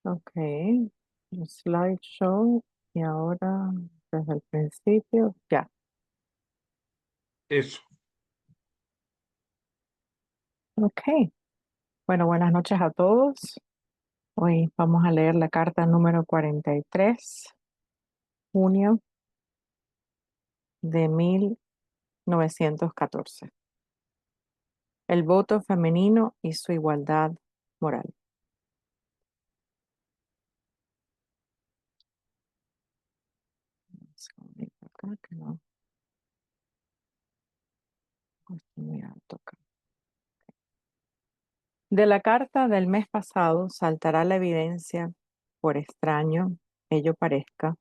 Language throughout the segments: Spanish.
Ok, el slideshow y ahora desde el principio, ya. Eso. Ok, bueno, buenas noches a todos. Hoy vamos a leer la carta número 43, junio de 1914. El voto femenino y su igualdad moral. Vamos a unir acá, que no, esto me toca. De la carta del mes pasado saltará la evidencia, por extraño ello parezca,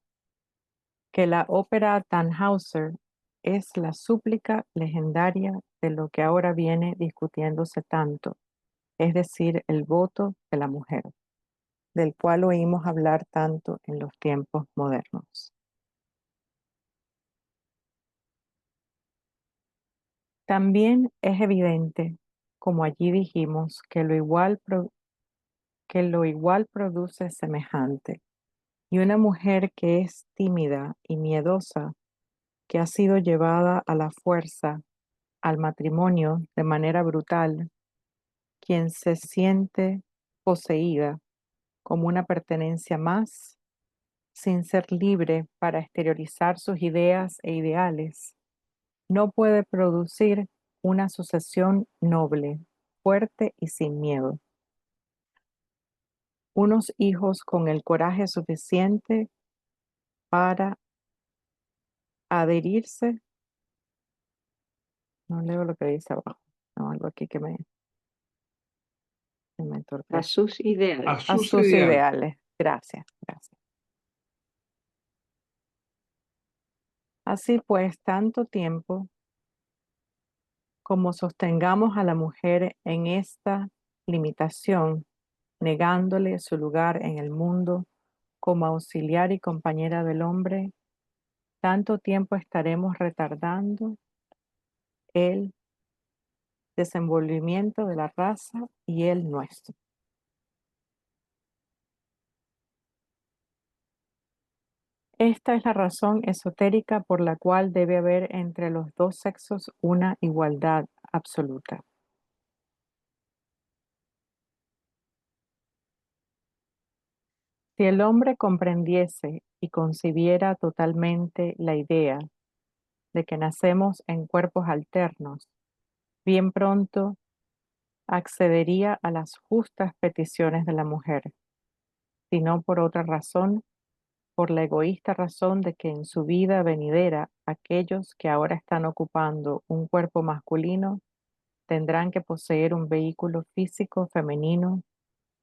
que la ópera Tannhäuser es la súplica legendaria de lo que ahora viene discutiéndose tanto, es decir, el voto de la mujer, del cual oímos hablar tanto en los tiempos modernos. También es evidente, como allí dijimos, que lo igual produce semejante, y una mujer que es tímida y miedosa, que ha sido llevada a la fuerza al matrimonio de manera brutal, quien se siente poseída como una pertenencia más, sin ser libre para exteriorizar sus ideas e ideales, no puede producir una sucesión noble, fuerte y sin miedo. Unos hijos con el coraje suficiente para adherirse, no leo lo que dice abajo, no, algo aquí que me A entorpece. sus A ideales. A sus sus ideales. ideales. Gracias, gracias. Así pues, tanto tiempo como sostengamos a la mujer en esta limitación, negándole su lugar en el mundo como auxiliar y compañera del hombre, tanto tiempo estaremos retardando el desenvolvimiento de la raza y el nuestro. Esta es la razón esotérica por la cual debe haber entre los dos sexos una igualdad absoluta. Si el hombre comprendiese y concibiera totalmente la idea de que nacemos en cuerpos alternos, bien pronto accedería a las justas peticiones de la mujer, si no por otra razón, por la egoísta razón de que en su vida venidera aquellos que ahora están ocupando un cuerpo masculino tendrán que poseer un vehículo físico femenino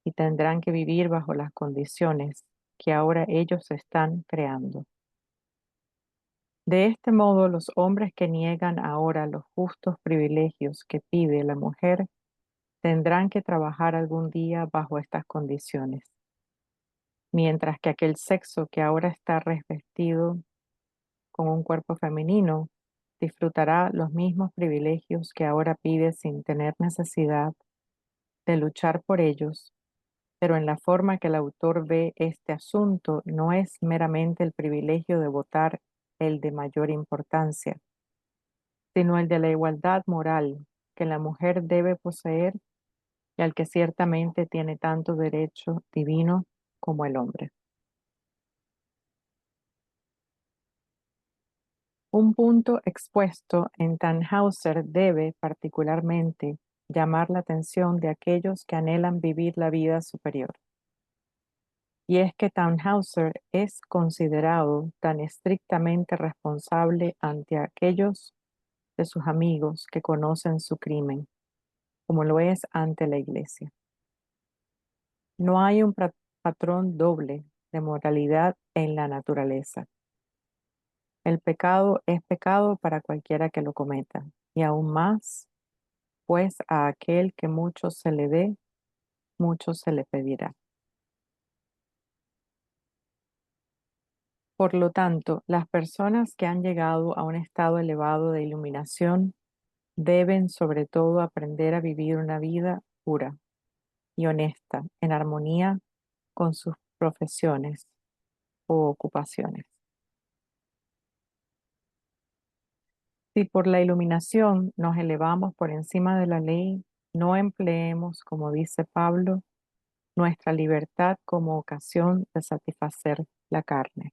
y tendrán que vivir bajo las condiciones que ahora ellos están creando. De este modo, los hombres que niegan ahora los justos privilegios que pide la mujer tendrán que trabajar algún día bajo estas condiciones, mientras que aquel sexo que ahora está revestido con un cuerpo femenino disfrutará los mismos privilegios que ahora pide sin tener necesidad de luchar por ellos, pero en la forma que el autor ve este asunto no es meramente el privilegio de votar el de mayor importancia, sino el de la igualdad moral que la mujer debe poseer y al que ciertamente tiene tanto derecho divino como el hombre. Un punto expuesto en Tannhäuser debe particularmente llamar la atención de aquellos que anhelan vivir la vida superior. Y es que Tannhäuser es considerado tan estrictamente responsable ante aquellos de sus amigos que conocen su crimen, como lo es ante la Iglesia. No hay un patrón doble de moralidad en la naturaleza. El pecado es pecado para cualquiera que lo cometa, y aún más, pues a aquel que mucho se le dé, mucho se le pedirá. Por lo tanto, las personas que han llegado a un estado elevado de iluminación deben sobre todo aprender a vivir una vida pura y honesta, en armonía con sus profesiones o ocupaciones. Si por la iluminación nos elevamos por encima de la ley, no empleemos, como dice Pablo, nuestra libertad como ocasión de satisfacer la carne.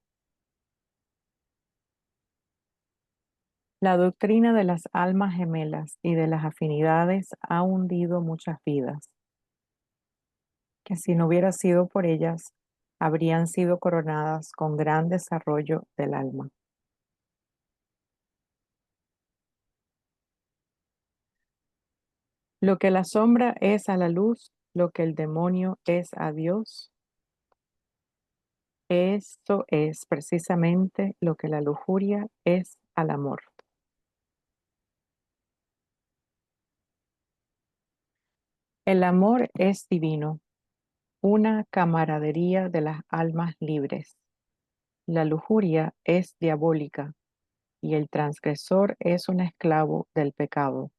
La doctrina de las almas gemelas y de las afinidades ha hundido muchas vidas, que si no hubiera sido por ellas, habrían sido coronadas con gran desarrollo del alma. Lo que la sombra es a la luz, lo que el demonio es a Dios, esto es precisamente lo que la lujuria es al amor. El amor es divino, una camaradería de las almas libres. La lujuria es diabólica y el transgresor es un esclavo del pecado.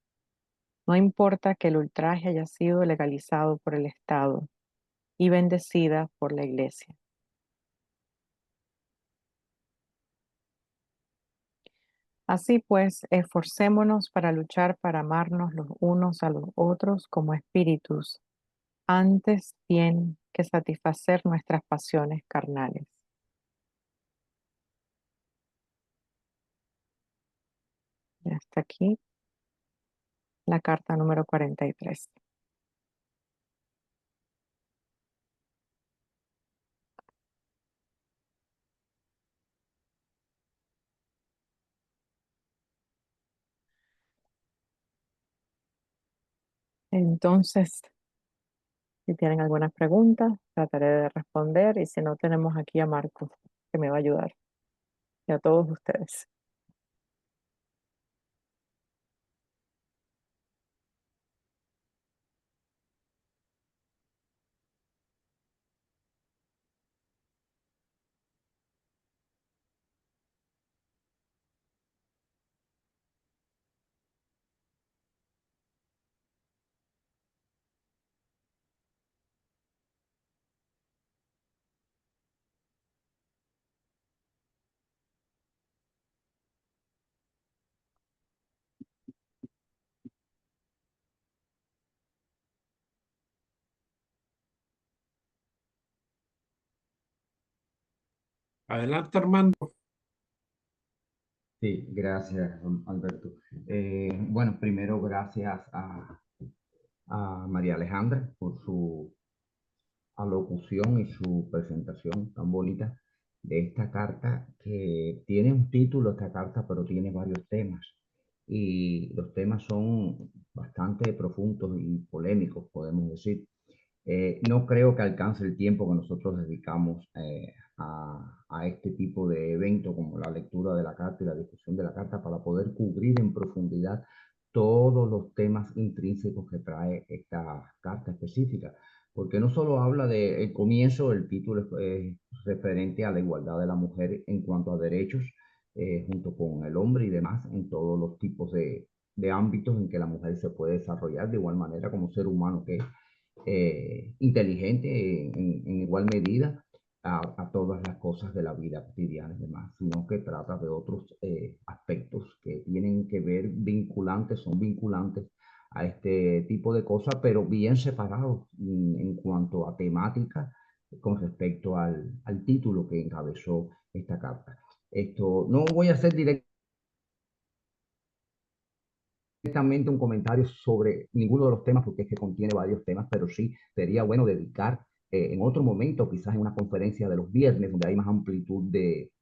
No importa que el ultraje haya sido legalizado por el Estado y bendecida por la Iglesia. Así pues, esforcémonos para luchar para amarnos los unos a los otros como espíritus, antes bien que satisfacer nuestras pasiones carnales. Y hasta aquí la carta número 43. Entonces, si tienen algunas preguntas, trataré de responder y si no, tenemos aquí a Marco, que me va a ayudar, y a todos ustedes. Adelante, Armando. Sí, gracias, Alberto. Bueno, primero gracias a María Alejandra por su alocución y su presentación tan bonita de esta carta, que tiene un título esta carta, pero tiene varios temas. Y los temas son bastante profundos y polémicos, podemos decir. No creo que alcance el tiempo que nosotros dedicamos a este tipo de evento como la lectura de la carta y la discusión de la carta para poder cubrir en profundidad todos los temas intrínsecos que trae esta carta específica, porque no solo habla del comienzo, el título es referente a la igualdad de la mujer en cuanto a derechos, junto con el hombre y demás, en todos los tipos de ámbitos en que la mujer se puede desarrollar de igual manera como ser humano que es inteligente en igual medida a todas las cosas de la vida cotidiana y demás, sino que trata de otros aspectos que tienen que ver vinculantes, son vinculantes a este tipo de cosas, pero bien separados en cuanto a temática con respecto al título que encabezó esta carta. Esto no voy a hacer directamente un comentario sobre ninguno de los temas, porque es que contiene varios temas, pero sí sería bueno dedicar en otro momento, quizás en una conferencia de los viernes, donde hay más amplitud de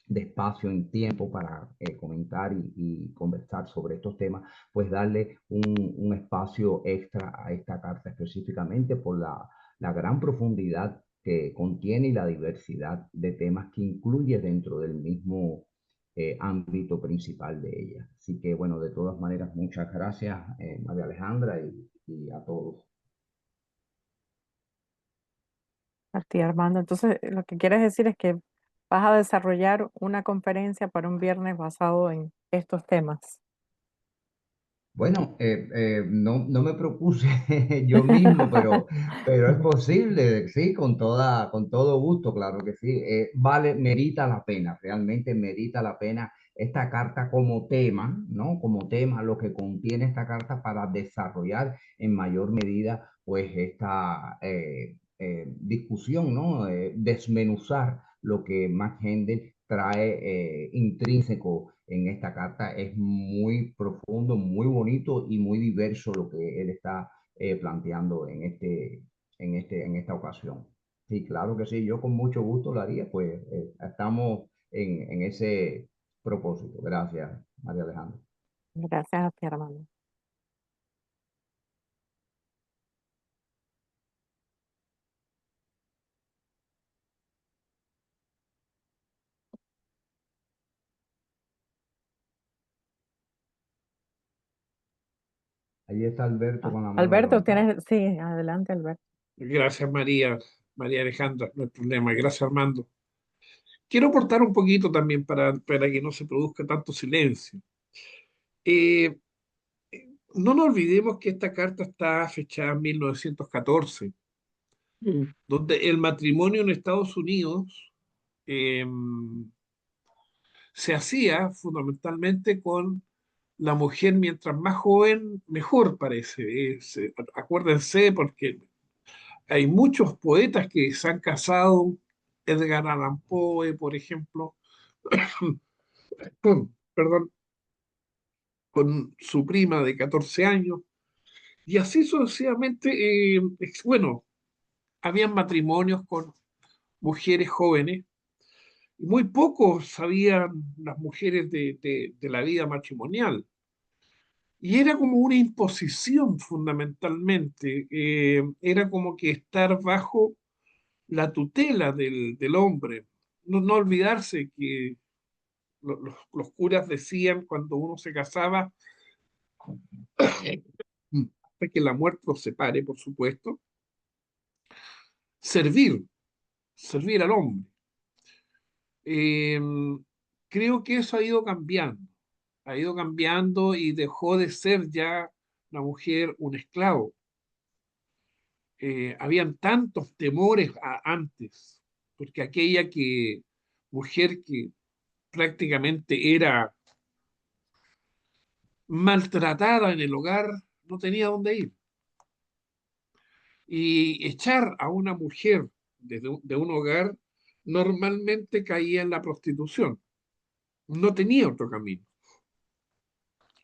espacio en tiempo para comentar y conversar sobre estos temas, pues darle un espacio extra a esta carta específicamente por la gran profundidad que contiene y la diversidad de temas que incluye dentro del mismo ámbito principal de ella. Así que bueno, de todas maneras, muchas gracias, María Alejandra, y a todos. Así, Armando. Entonces, lo que quieres decir es que vas a desarrollar una conferencia para un viernes basado en estos temas. Bueno, no me propuse yo mismo, pero es posible, sí, con todo gusto, claro que sí. Vale, merita la pena, realmente merita la pena esta carta como tema, ¿no? Como tema, lo que contiene esta carta para desarrollar en mayor medida, pues, esta discusión, ¿no? Desmenuzar lo que Max Handel trae intrínseco en esta carta. Es muy profundo, muy bonito y muy diverso lo que él está planteando en esta ocasión. Sí, claro que sí, yo con mucho gusto lo haría, pues estamos en ese propósito. Gracias, María Alejandra. Gracias a ti, hermano. Ahí está Alberto con la mano Alberto, levantada. tienes, sí, adelante, Alberto. Gracias, María, María Alejandra, no hay problema. Gracias, Armando. Quiero aportar un poquito también para que no se produzca tanto silencio. Eh, no nos olvidemos que esta carta está fechada en 1914, donde el matrimonio en Estados Unidos eh, se hacía fundamentalmente con la mujer mientras más joven, mejor parece. Acuérdense, porque hay muchos poetas que se han casado, Edgar Allan Poe, por ejemplo, perdón, con su prima de 14 años, y así sucesivamente, bueno, habían matrimonios con mujeres jóvenes, y muy pocos sabían las mujeres de la vida matrimonial. Y era como una imposición fundamentalmente, era como que estar bajo la tutela del hombre. No olvidarse que los curas decían cuando uno se casaba, hasta que la muerte los separe, por supuesto, servir, servir al hombre. Eh, Creo que eso ha ido cambiando y dejó de ser ya la mujer un esclavo. Habían tantos temores antes, porque aquella mujer que prácticamente era maltratada en el hogar, no tenía dónde ir. Y echar a una mujer de un hogar normalmente caía en la prostitución. No tenía otro camino.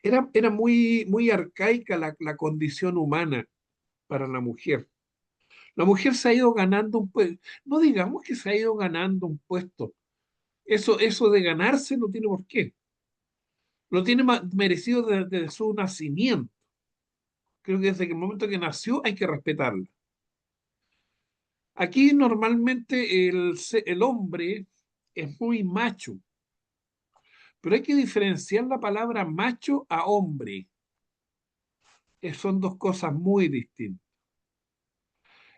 Era muy arcaica la condición humana para la mujer. La mujer se ha ido ganando un puesto, no digamos que se ha ido ganando un puesto. Eso de ganarse no tiene por qué. Lo tiene merecido desde su nacimiento. Creo que desde el momento que nació hay que respetarla. Aquí normalmente el hombre es muy macho, pero hay que diferenciar la palabra macho a hombre. Son dos cosas muy distintas.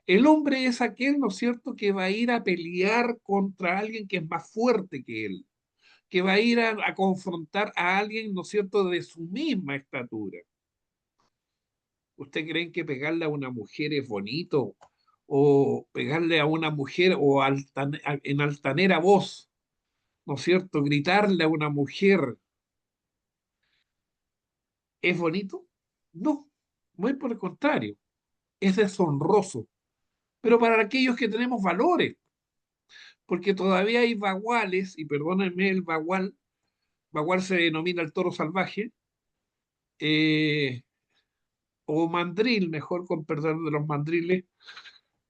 El hombre es aquel, ¿no es cierto?, que va a ir a pelear contra alguien que es más fuerte que él, que va a ir a confrontar a alguien, ¿no es cierto?, de su misma estatura. ¿Usted cree que pegarle a una mujer es bonito? O pegarle a una mujer o en altanera voz, ¿no es cierto? Gritarle a una mujer, ¿es bonito? No, muy por el contrario, es deshonroso. Pero para aquellos que tenemos valores, porque todavía hay baguales, y perdónenme el bagual se denomina el toro salvaje, eh, o mandril, mejor con perdón de los mandriles,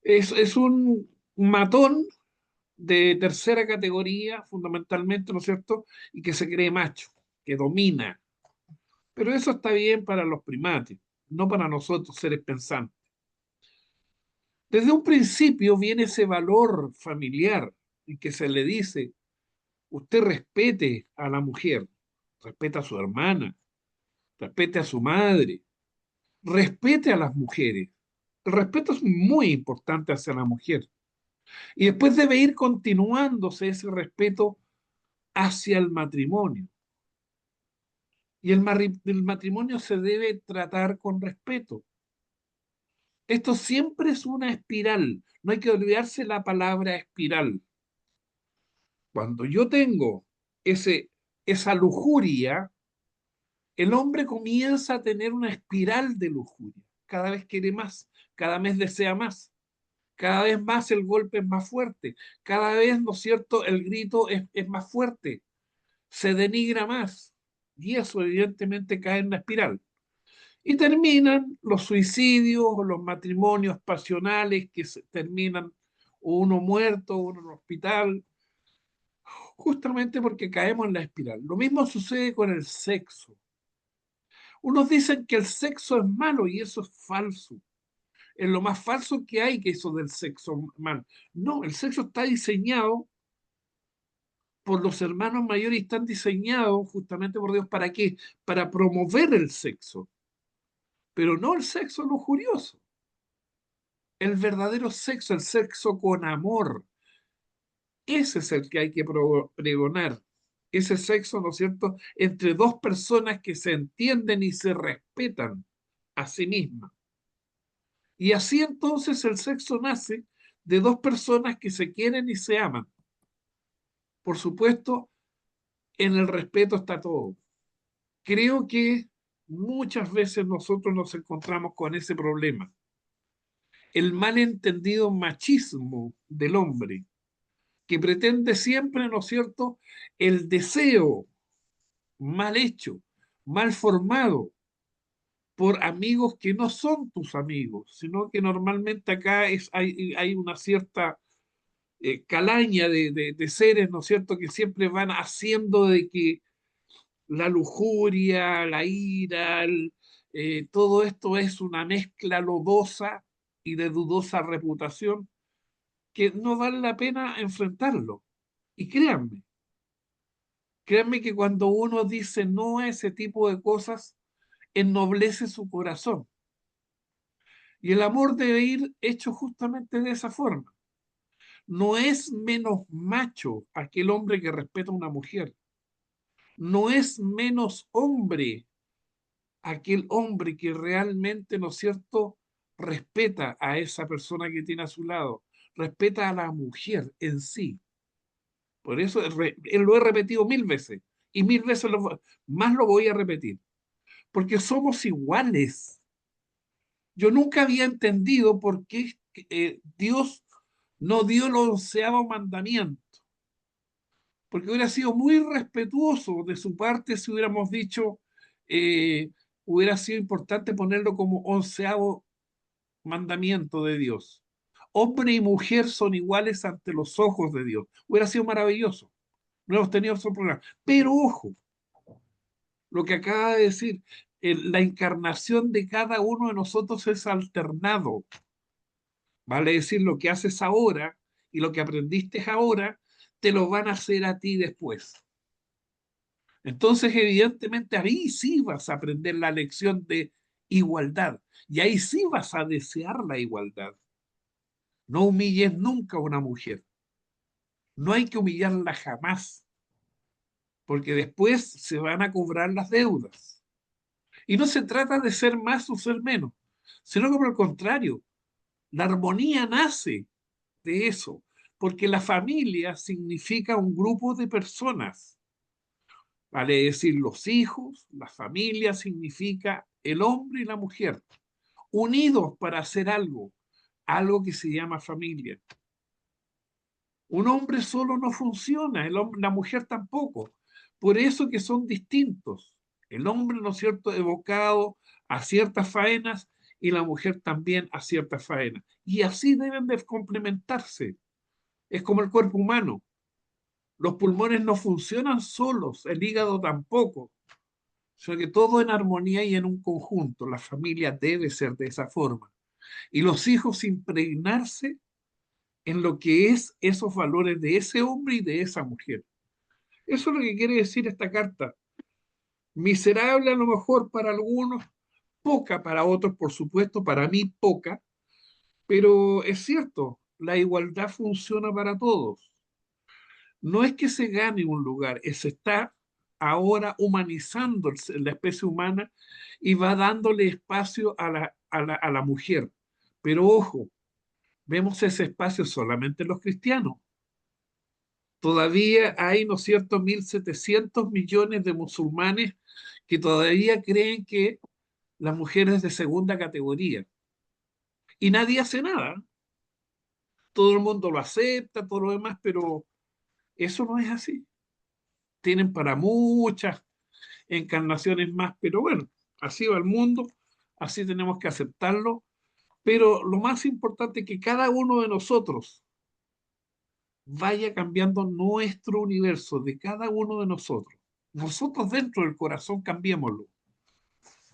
es un matón de tercera categoría, fundamentalmente, ¿no es cierto? Y que se cree macho, que domina. Pero eso está bien para los primates, no para nosotros, seres pensantes. Desde un principio viene ese valor familiar en que se le dice, usted respete a la mujer, respete a su hermana, respete a su madre, respete a las mujeres. El respeto es muy importante hacia la mujer. Y después debe ir continuándose ese respeto hacia el matrimonio. Y el matrimonio se debe tratar con respeto. Esto siempre es una espiral. No hay que olvidarse la palabra espiral. Cuando yo tengo esa lujuria, el hombre comienza a tener una espiral de lujuria. Cada vez quiere más, cada vez desea más, cada vez más el golpe es más fuerte, cada vez, ¿no es cierto?, el grito es más fuerte, se denigra más. Y eso evidentemente cae en una espiral. Y terminan los suicidios o los matrimonios pasionales que terminan uno muerto, uno en el hospital, justamente porque caemos en la espiral. Lo mismo sucede con el sexo. Unos dicen que el sexo es malo y eso es falso. Es lo más falso que hay, que eso del sexo malo. No, el sexo está diseñado por los hermanos mayores y están diseñados justamente por Dios. ¿Para qué? Para promover el sexo, pero no el sexo lujurioso. El verdadero sexo, el sexo con amor, ese es el que hay que pregonar. Ese sexo, ¿no es cierto?, entre dos personas que se entienden y se respetan a sí mismas. Y así entonces el sexo nace de dos personas que se quieren y se aman. Por supuesto, en el respeto está todo. Creo que muchas veces nosotros nos encontramos con ese problema. El malentendido machismo del hombre, que pretende siempre, ¿no es cierto?, el deseo mal hecho, mal formado por amigos que no son tus amigos, sino que normalmente acá hay una cierta calaña de seres, ¿no es cierto?, que siempre van haciendo de que la lujuria, la ira, todo esto es una mezcla lodosa y de dudosa reputación que no vale la pena enfrentarlo. Y créanme que cuando uno dice no a ese tipo de cosas, ennoblece su corazón. Y el amor debe ir hecho justamente de esa forma. No es menos macho aquel hombre que respeta a una mujer. No es menos hombre aquel hombre que realmente, ¿no es cierto?, respeta a esa persona que tiene a su lado, respeta a la mujer en sí. Por eso lo he repetido mil veces y mil veces más lo voy a repetir, porque somos iguales. Yo nunca había entendido por qué Dios no dio el 11.º mandamiento, porque hubiera sido muy respetuoso de su parte si hubiéramos dicho, eh, hubiera sido importante ponerlo como 11.º mandamiento de Dios. Hombre y mujer son iguales ante los ojos de Dios. Hubiera sido maravilloso. No hemos tenido otro programa. Pero ojo, lo que acaba de decir, la encarnación de cada uno de nosotros es alternado. Vale decir, lo que haces ahora y lo que aprendiste ahora, te lo van a hacer a ti después. Entonces, evidentemente, ahí sí vas a aprender la lección de igualdad. Y ahí sí vas a desear la igualdad. No humilles nunca a una mujer. No hay que humillarla jamás, porque después se van a cobrar las deudas. Y no se trata de ser más o ser menos, sino que por el contrario, la armonía nace de eso, porque la familia significa un grupo de personas. Vale decir, los hijos, la familia significa el hombre y la mujer, unidos para hacer algo, algo que se llama familia. Un hombre solo no funciona, la mujer tampoco. Por eso que son distintos. El hombre, ¿no es cierto?, evocado a ciertas faenas y la mujer también a ciertas faenas. Y así deben de complementarse. Es como el cuerpo humano. Los pulmones no funcionan solos, el hígado tampoco, sino que todo en armonía y en un conjunto. La familia debe ser de esa forma. Y los hijos impregnarse en lo que es esos valores de ese hombre y de esa mujer. Eso es lo que quiere decir esta carta. Miserable a lo mejor para algunos, poca para otros, por supuesto, para mí poca, pero es cierto, la igualdad funciona para todos. No es que se gane un lugar, es está ahora humanizando la especie humana y va dándole espacio a la mujer. Pero ojo, vemos ese espacio solamente en los cristianos. Todavía hay, ¿no es cierto?, 1.700 millones de musulmanes que todavía creen que la mujer es de segunda categoría. Y nadie hace nada. Todo el mundo lo acepta, todo lo demás, pero eso no es así. Tienen para muchas encarnaciones más, pero bueno, así va el mundo, así tenemos que aceptarlo. Pero lo más importante es que cada uno de nosotros vaya cambiando nuestro universo, de cada uno de nosotros. Nosotros dentro del corazón cambiémoslo.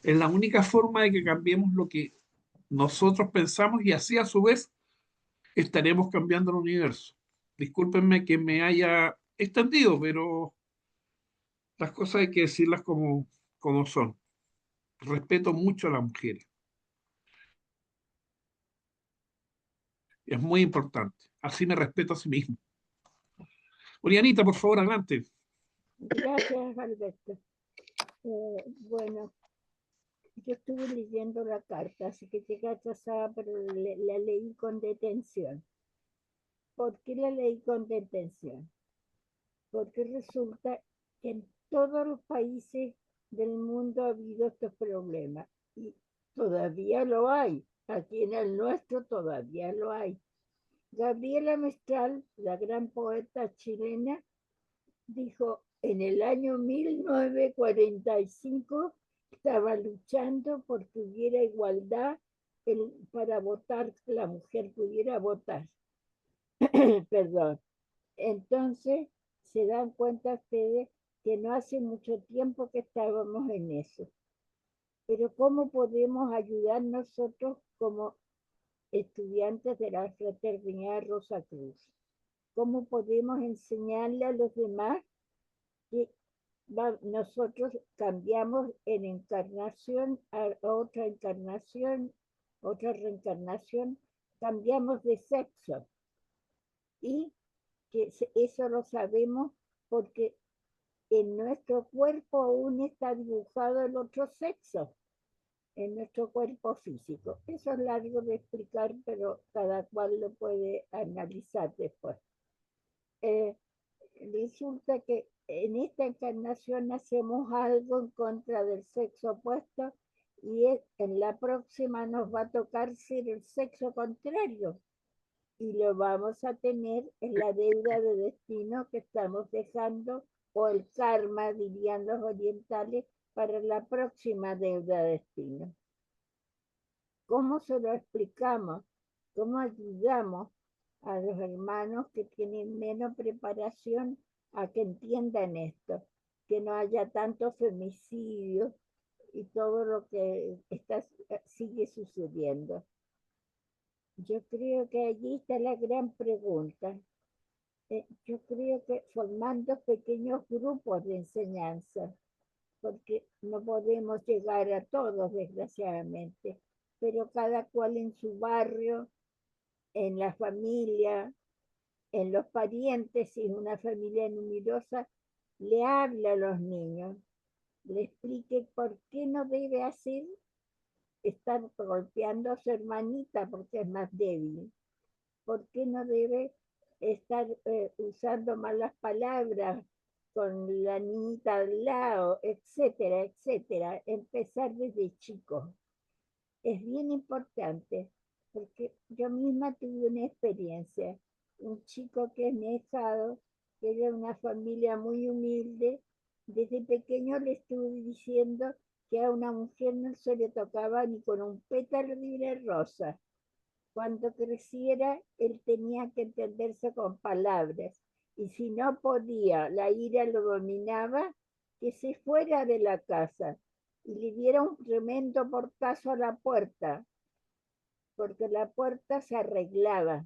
Es la única forma de que cambiemos lo que nosotros pensamos y así a su vez estaremos cambiando el universo. Discúlpenme que me haya extendido, pero las cosas hay que decirlas como, como son. Respeto mucho a las mujeres. Es muy importante. Así me respeto a sí mismo. Orianita, por favor, adelante. Gracias, Alberto. Bueno, yo estuve leyendo la carta, así que llegué atrasada, pero la leí con detención. ¿Por qué la leí con detención? Porque resulta que en todos los países del mundo ha habido estos problemas y todavía lo hay. Aquí en el nuestro todavía lo hay. Gabriela Mistral, la gran poeta chilena, dijo en el año 1945 estaba luchando porque hubiera igualdad para votar, que la mujer pudiera votar. Perdón. Entonces, se dan cuenta ustedes que no hace mucho tiempo que estábamos en eso. Pero ¿cómo podemos ayudar nosotros como estudiantes de la Fraternidad Rosa Cruz? ¿Cómo podemos enseñarle a los demás que nosotros cambiamos en encarnación a otra encarnación, otra reencarnación, cambiamos de sexo? Y que eso lo sabemos porque en nuestro cuerpo aún está dibujado el otro sexo, en nuestro cuerpo físico. Eso es largo de explicar, pero cada cual lo puede analizar después. Resulta que en esta encarnación hacemos algo en contra del sexo opuesto y en la próxima nos va a tocar ser el sexo contrario y lo vamos a tener en la deuda de destino que estamos dejando, o el karma, dirían los orientales, para la próxima deuda de destino. ¿Cómo se lo explicamos? ¿Cómo ayudamos a los hermanos que tienen menos preparación a que entiendan esto? Que no haya tanto femicidio y todo lo que sigue sucediendo. Yo creo que allí está la gran pregunta. Yo creo que formando pequeños grupos de enseñanza, porque no podemos llegar a todos, desgraciadamente, pero cada cual en su barrio, en la familia, en los parientes, si es una familia numerosa, le habla a los niños, le explique por qué no debe hacer estar golpeando a su hermanita porque es más débil, por qué no debe estar usando malas palabras con la niñita al lado, etcétera, etcétera. Empezar desde chicos. Es bien importante, porque yo misma tuve una experiencia. Un chico que es dejado, que era una familia muy humilde, desde pequeño le estuve diciendo que a una mujer no se le tocaba ni con un pétalo de una rosa. Cuando creciera, él tenía que entenderse con palabras. Y si no podía, la ira lo dominaba, que se fuera de la casa y le diera un tremendo portazo a la puerta, porque la puerta se arreglaba,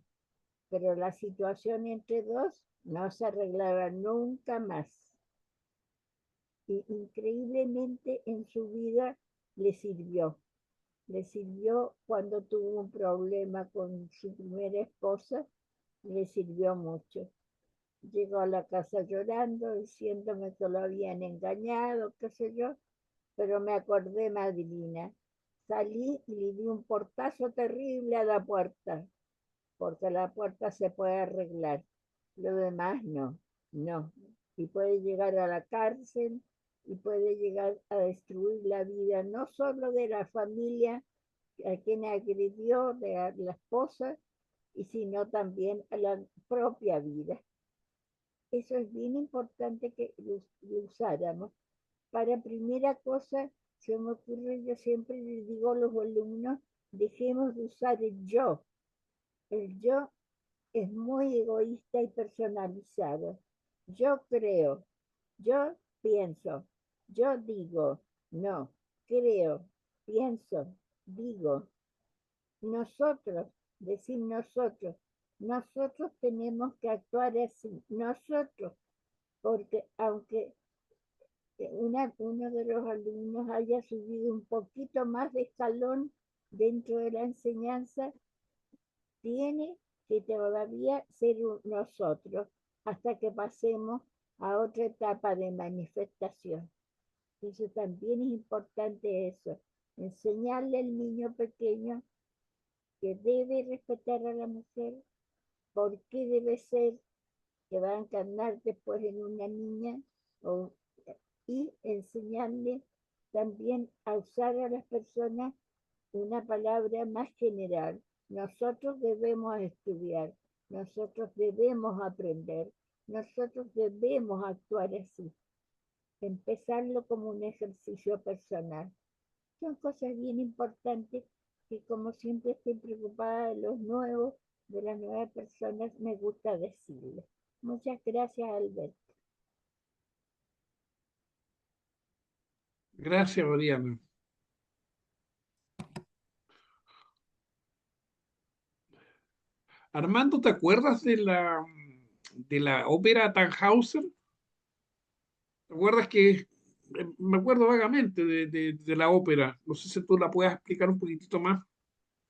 pero la situación entre dos no se arreglaba nunca más. Y increíblemente en su vida le sirvió. Le sirvió cuando tuvo un problema con su primera esposa, le sirvió mucho. Llegó a la casa llorando, diciéndome que lo habían engañado, qué sé yo, pero me acordé, madrina. Salí y le di un portazo terrible a la puerta, porque la puerta se puede arreglar. Lo demás no, no. Y puede llegar a la cárcel y puede llegar a destruir la vida no solo de la familia a quien agredió, de la esposa, y sino también a la propia vida. Eso es bien importante que lo usáramos. Para primera cosa, se me ocurre, yo siempre les digo a los alumnos, dejemos de usar el yo. El yo es muy egoísta y personalizado. Yo creo, yo pienso, yo digo, no, creo, pienso, digo, nosotros, decir nosotros tenemos que actuar así, nosotros, porque aunque uno de los alumnos haya subido un poquito más de escalón dentro de la enseñanza, tiene que todavía ser nosotros hasta que pasemos a otra etapa de manifestación. Eso también es importante eso, enseñarle al niño pequeño que debe respetar a la mujer, por qué debe ser, que va a encarnar después en una niña, o, y enseñarle también a usar a las personas una palabra más general. Nosotros debemos estudiar, nosotros debemos aprender, nosotros debemos actuar así. Empezarlo como un ejercicio personal. Son cosas bien importantes que como siempre estoy preocupada de los nuevos, de las nuevas personas, me gusta decirles. Muchas gracias, Alberto. Gracias, Mariana. Armando, ¿te acuerdas de la ópera Tannhäuser? ¿Te acuerdas que me acuerdo vagamente de la ópera? No sé si tú la puedes explicar un poquitito más.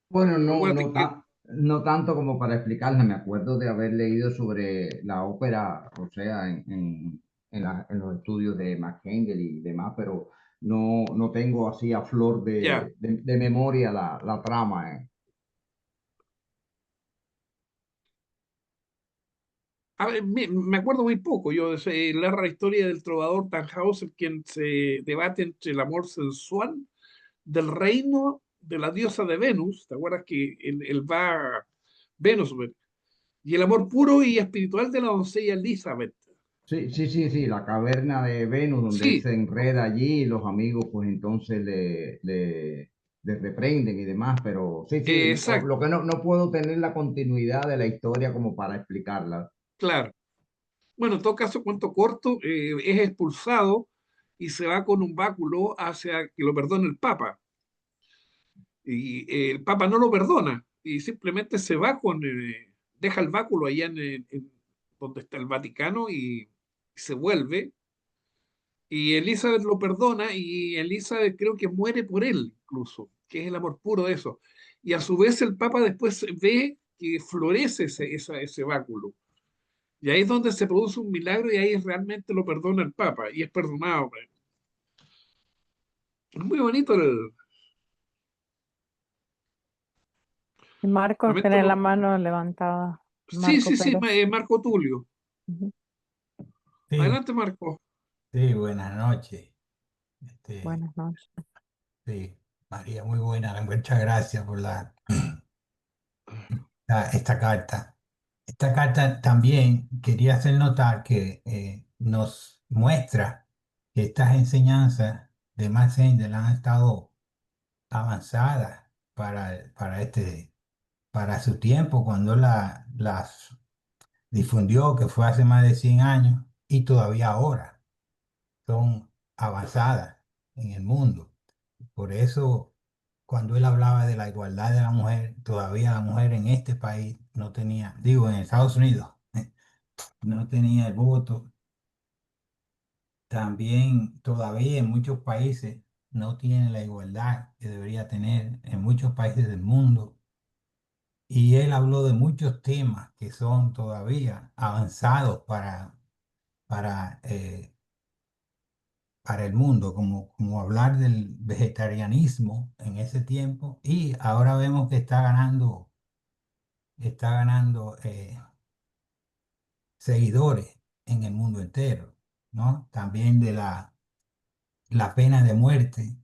Bueno, Acuérdate que, no tanto como para explicarla. Me acuerdo de haber leído sobre la ópera, o sea, en los estudios de McHengle y demás, pero no tengo así a flor ya, de memoria la trama. a ver, me acuerdo muy poco. Yo sé, narra la historia del trovador Tannhäuser, quien se debate entre el amor sensual del reino de la diosa de Venus. ¿Te acuerdas que él va a Venus, güey? Y el amor puro y espiritual de la doncella Elizabeth? Sí, sí, sí, sí, la caverna de Venus, donde él Sí, se enreda allí y los amigos pues entonces le reprenden y demás, pero sí, sí, lo exacto, que no puedo tener la continuidad de la historia como para explicarla. claro. Bueno, en todo caso, cuento corto, es expulsado y se va con un báculo hacia que lo perdone el Papa. Y el Papa no lo perdona y simplemente se va deja el báculo allá en donde está el Vaticano y se vuelve. Y Elizabeth lo perdona y Elizabeth creo que muere por él incluso, que es el amor puro de eso. Y a su vez el Papa después ve que florece ese báculo. Y ahí es donde se produce un milagro y ahí realmente lo perdona el Papa y es perdonado. Es muy bonito Y Marco realmente tiene la mano levantada. sí, Marco sí, sí, Pérez. Marco Tulio. Ujú. Sí, Adelante, Marco. sí, buenas noches. Este, Buenas noches. sí, María, muy buena. Muchas gracias por esta carta. Esta carta también quería hacer notar que nos muestra que estas enseñanzas de Max Handel han estado avanzadas para su tiempo, cuando las difundió, que fue hace más de 100 años, y todavía ahora son avanzadas en el mundo. Por eso, cuando él hablaba de la igualdad de la mujer, todavía la mujer en este país no tenía, digo, en Estados Unidos, no tenía el voto. También todavía en muchos países no tiene la igualdad que debería tener en muchos países del mundo. y él habló de muchos temas que son todavía avanzados para, eh, para el mundo, como hablar del vegetarianismo en ese tiempo, y ahora vemos que está ganando seguidores en el mundo entero, ¿no? También de la pena de muerte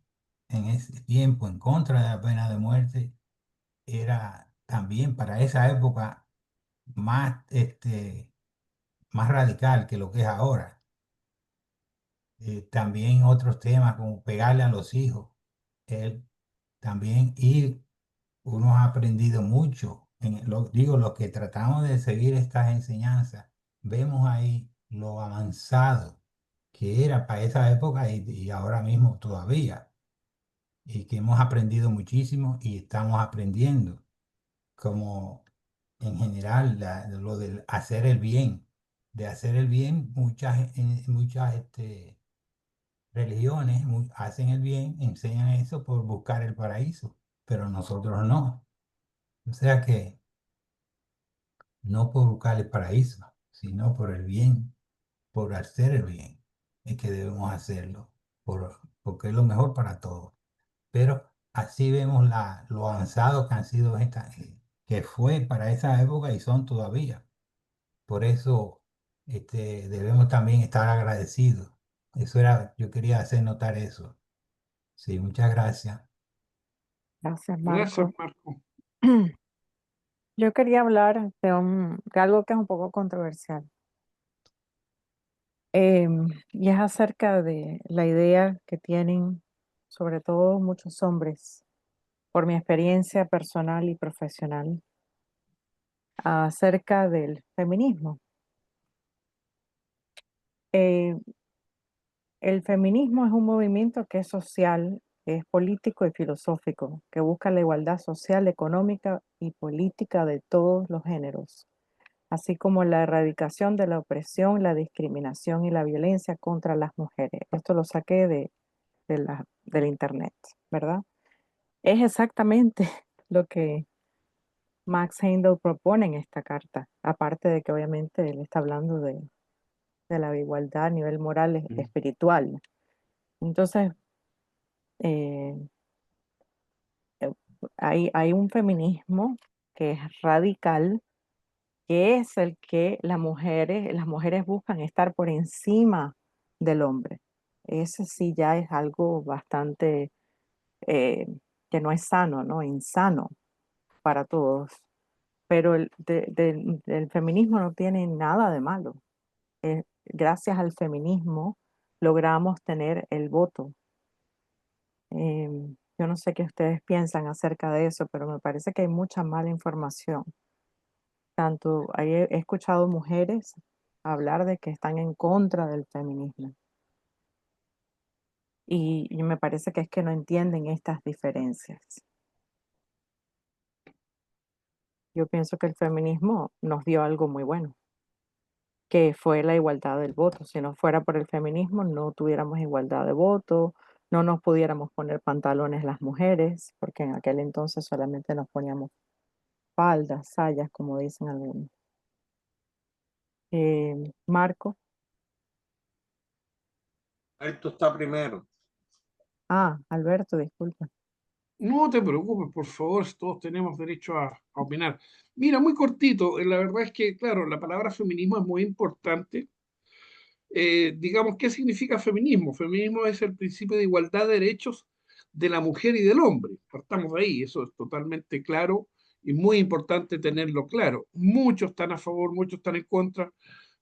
en ese tiempo, en contra de la pena de muerte, era también para esa época más, más radical que lo que es ahora. También otros temas como pegarle a los hijos, él también, y uno ha aprendido mucho. Digo, los que tratamos de seguir estas enseñanzas, vemos ahí lo avanzado que era para esa época y ahora mismo todavía, y que hemos aprendido muchísimo y estamos aprendiendo, como en general lo de hacer el bien, muchas religiones hacen el bien, enseñan eso por buscar el paraíso, pero nosotros no. O sea que no por buscar el paraíso, sino por el bien, por hacer el bien, es que debemos hacerlo, porque es lo mejor para todos. Pero así vemos lo avanzado que han sido que fue para esa época y son todavía. Por eso debemos también estar agradecidos. Yo quería hacer notar eso. Sí, muchas gracias. Gracias, Gracias, Marco. Marco. Yo quería hablar de algo que es un poco controversial. Y es acerca de la idea que tienen, sobre todo muchos hombres, por mi experiencia personal y profesional, acerca del feminismo. Eh, el feminismo es un movimiento que es social, es político y filosófico, que busca la igualdad social, económica y política de todos los géneros, así como la erradicación de la opresión, la discriminación y la violencia contra las mujeres. Esto lo saqué del internet, ¿verdad? Es exactamente lo que Max Heindel propone en esta carta, aparte de que obviamente él está hablando de la igualdad a nivel moral, espiritual. Entonces, eh, eh, hay un feminismo que es radical, que es el que las mujeres buscan estar por encima del hombre. Ese sí ya es algo bastante eh, que no es sano, ¿no? Insano para todos. Pero del feminismo no tiene nada de malo. Gracias al feminismo logramos tener el voto. Yo no sé qué ustedes piensan acerca de eso, pero me parece que hay mucha mala información. Tanto he escuchado mujeres hablar de que están en contra del feminismo y me parece que es que no entienden estas diferencias. Yo pienso que el feminismo nos dio algo muy bueno, que fue la igualdad del voto. Si no fuera por el feminismo, no tuviéramos igualdad de voto, no nos pudiéramos poner pantalones las mujeres, porque en aquel entonces solamente nos poníamos faldas, sayas, como dicen algunos. Marco. Esto está primero. Alberto, disculpa. No te preocupes, por favor, todos tenemos derecho a opinar. Mira, muy cortito, la verdad es que, claro, la palabra feminismo es muy importante. Digamos, ¿qué significa feminismo? Feminismo es el principio de igualdad de derechos de la mujer y del hombre. Partamos de ahí, eso es totalmente claro y muy importante tenerlo claro. Muchos están a favor, muchos están en contra,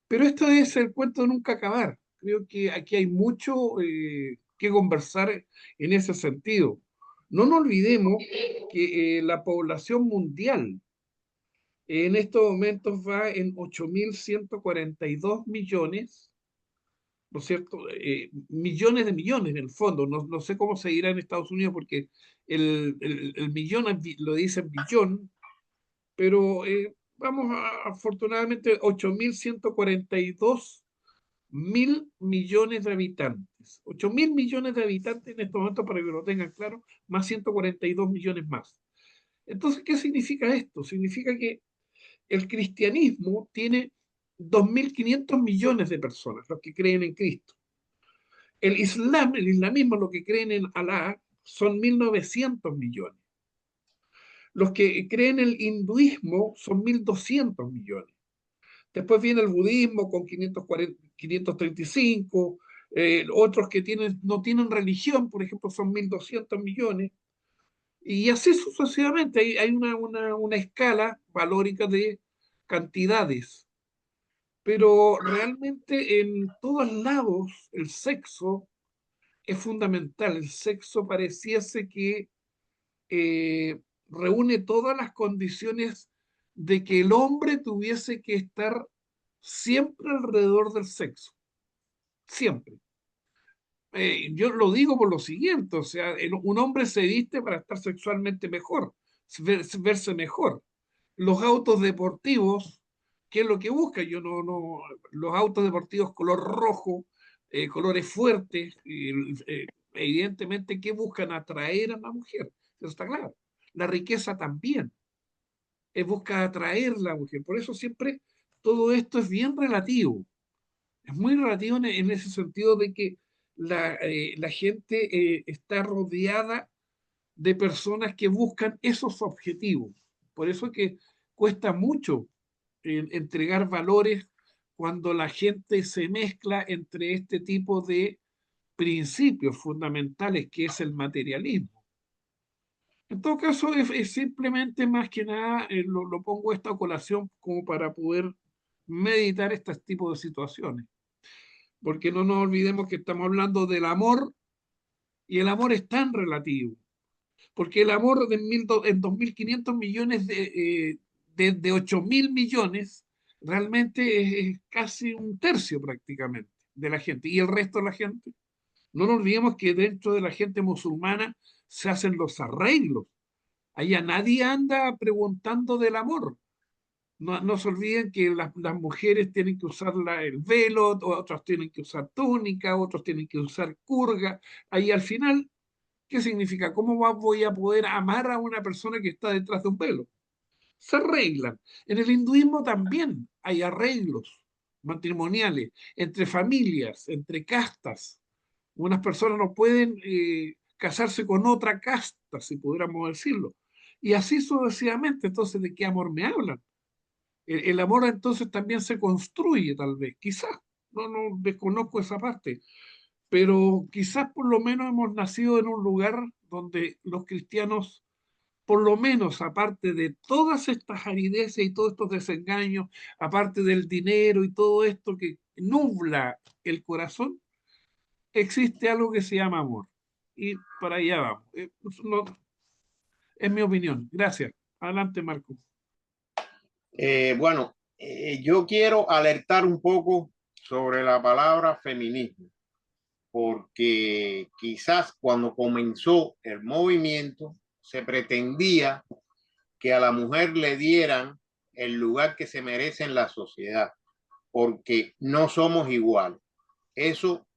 pero esto es el cuento de nunca acabar. Creo que aquí hay mucho que conversar en ese sentido. No nos olvidemos que la población mundial en estos momentos va en 8.142 millones, ¿no es cierto? Millones de millones en el fondo. No, no sé cómo se dirá en Estados Unidos porque el millón lo dicen billón, pero vamos afortunadamente 8.142.000 millones de habitantes. 8.000 millones de habitantes en estos momentos, para que lo tengan claro, más 142 millones más. Entonces, ¿qué significa esto? Significa que el cristianismo tiene 2.500 millones de personas, los que creen en Cristo. El islamismo, los que creen en Alá, son 1.900 millones. Los que creen en el hinduismo son 1.200 millones. Después viene el budismo con 535, otros que no tienen religión, por ejemplo, son 1.200 millones. Y así sucesivamente, hay una escala valórica de cantidades. Pero realmente en todos lados el sexo es fundamental. El sexo pareciese que reúne todas las condiciones de que el hombre tuviese que estar siempre alrededor del sexo, siempre. Yo lo digo por lo siguiente, o sea, un hombre se viste para estar sexualmente mejor, verse mejor. Los autos deportivos, ¿qué es lo que buscan? Los autos deportivos color rojo, colores fuertes, evidentemente, ¿qué buscan? Atraer a la mujer, eso está claro. La riqueza también, busca atraer a la mujer. Por eso siempre todo esto es bien relativo. Es muy relativo en ese sentido de que la gente está rodeada de personas que buscan esos objetivos. Por eso es que cuesta mucho entregar valores cuando la gente se mezcla entre este tipo de principios fundamentales que es el materialismo. En todo caso, es simplemente más que nada, lo pongo esta colación como para poder meditar este tipo de situaciones. Porque no nos olvidemos que estamos hablando del amor y el amor es tan relativo. Porque el amor en 2.500 millones de 8.000 millones realmente es casi un tercio prácticamente de la gente. ¿Y el resto de la gente? No nos olvidemos que dentro de la gente musulmana se hacen los arreglos. Allá nadie anda preguntando del amor. No se olviden que las mujeres tienen que usar el velo, otras tienen que usar túnica, otros tienen que usar curga. Ahí al final, ¿qué significa? ¿Cómo voy a poder amar a una persona que está detrás de un velo? Se arreglan. En el hinduismo también hay arreglos matrimoniales entre familias, entre castas. Unas personas no pueden casarse con otra casta, si pudiéramos decirlo. Y así sucesivamente. Entonces, ¿de qué amor me hablan? El amor entonces también se construye, tal vez, quizás, no desconozco esa parte, pero quizás por lo menos hemos nacido en un lugar donde los cristianos, por lo menos aparte de todas estas arideces y todos estos desengaños, aparte del dinero y todo esto que nubla el corazón, existe algo que se llama amor. Y para allá vamos. Es mi opinión. Gracias. Adelante, Marco. Bueno, yo quiero alertar un poco sobre la palabra feminismo, porque quizás cuando comenzó el movimiento se pretendía que a la mujer le dieran el lugar que se merece en la sociedad, porque no somos iguales. Eso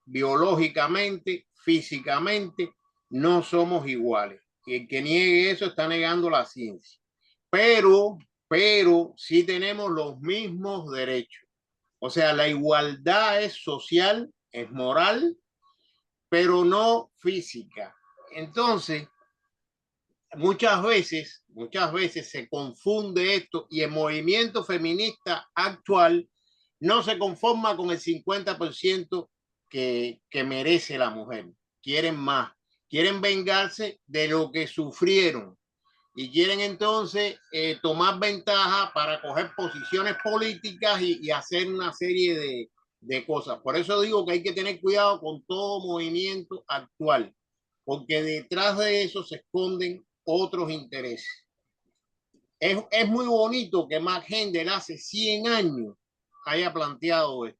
biológicamente, físicamente, no somos iguales. Y el que niegue eso está negando la ciencia. Pero, pero sí tenemos los mismos derechos. O sea, la igualdad es social, es moral, pero no física. Entonces, muchas veces se confunde esto y el movimiento feminista actual no se conforma con el 50% que merece la mujer. Quieren más, quieren vengarse de lo que sufrieron y quieren entonces tomar ventaja para coger posiciones políticas y hacer una serie de cosas. Por eso digo que hay que tener cuidado con todo movimiento actual, porque detrás de eso se esconden otros intereses. Es muy bonito que Max Hendel hace 100 años haya planteado esto.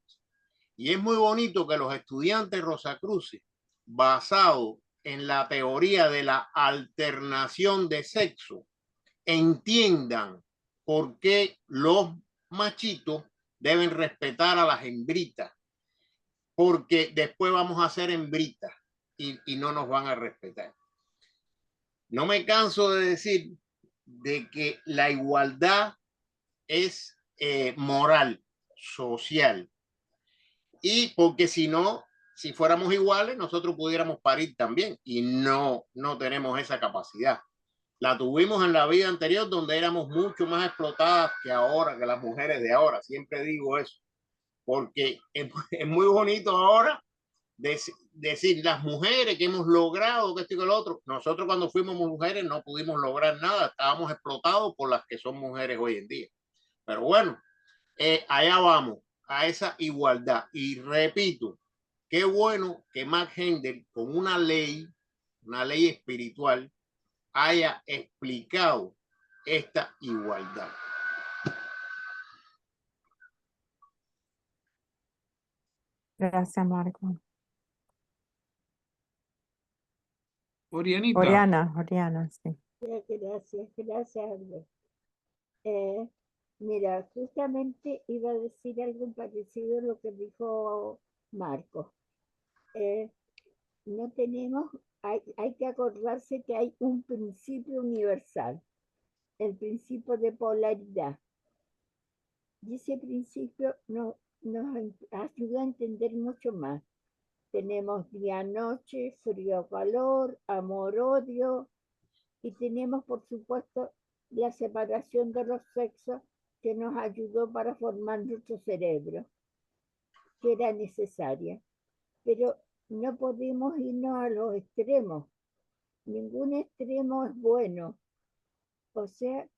Y es muy bonito que los estudiantes Rosacruces, basado en la teoría de la alternación de sexo, entiendan por qué los machitos deben respetar a las hembritas, porque después vamos a ser hembritas y no nos van a respetar. No me canso de decir de que la igualdad es moral, social, y porque si no, si fuéramos iguales, nosotros pudiéramos parir también, y no tenemos esa capacidad. La tuvimos en la vida anterior, donde éramos mucho más explotadas que ahora, que las mujeres de ahora. Siempre digo eso, porque es muy bonito ahora decir las mujeres que hemos logrado que esto y que lo otro. Nosotros cuando fuimos mujeres no pudimos lograr nada, estábamos explotados por las que son mujeres hoy en día. Pero bueno, allá vamos, a esa igualdad. Y repito, qué bueno que Max Handel, con una ley espiritual, haya explicado esta igualdad. Gracias, Marco. Orianita, Oriana, sí. Gracias, Albert. Mira, justamente iba a decir algo parecido a lo que dijo Marco. No tenemos, hay que acordarse que hay un principio universal, el principio de polaridad. Y ese principio nos ayuda a entender mucho más. Tenemos día-noche, frío-calor, amor-odio, y tenemos, por supuesto, la separación de los sexos que nos ayudó para formar nuestro cerebro, que era necesaria. Pero no podemos irnos a los extremos. Ningún extremo es bueno. O sea,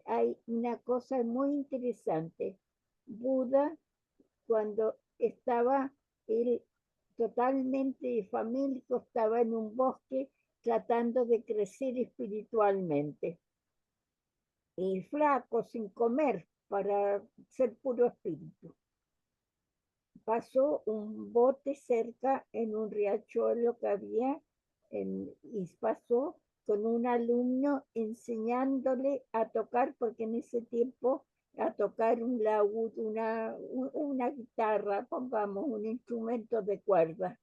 hay una cosa muy interesante. Buda, cuando estaba él totalmente famélico, estaba en un bosque tratando de crecer espiritualmente. Y flaco, sin comer, para ser puro espíritu. Pasó un bote cerca en un riachuelo que había y pasó con un alumno enseñándole a tocar, porque en ese tiempo a tocar un laúd, una guitarra, pongamos un instrumento de cuerda.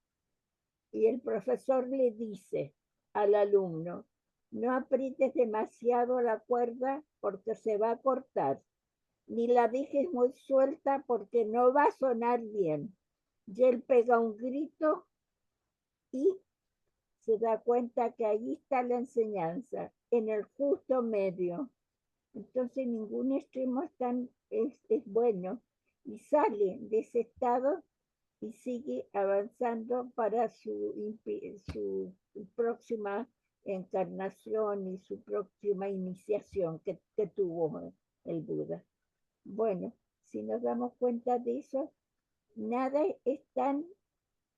Y el profesor le dice al alumno, no aprietes demasiado la cuerda porque se va a cortar, ni la dejes muy suelta porque no va a sonar bien. Y él pega un grito y se da cuenta que ahí está la enseñanza, en el justo medio. Entonces ningún extremo es bueno, y sale de ese estado y sigue avanzando para su próxima encarnación y su próxima iniciación que tuvo el Buda. Bueno, si nos damos cuenta de eso, nada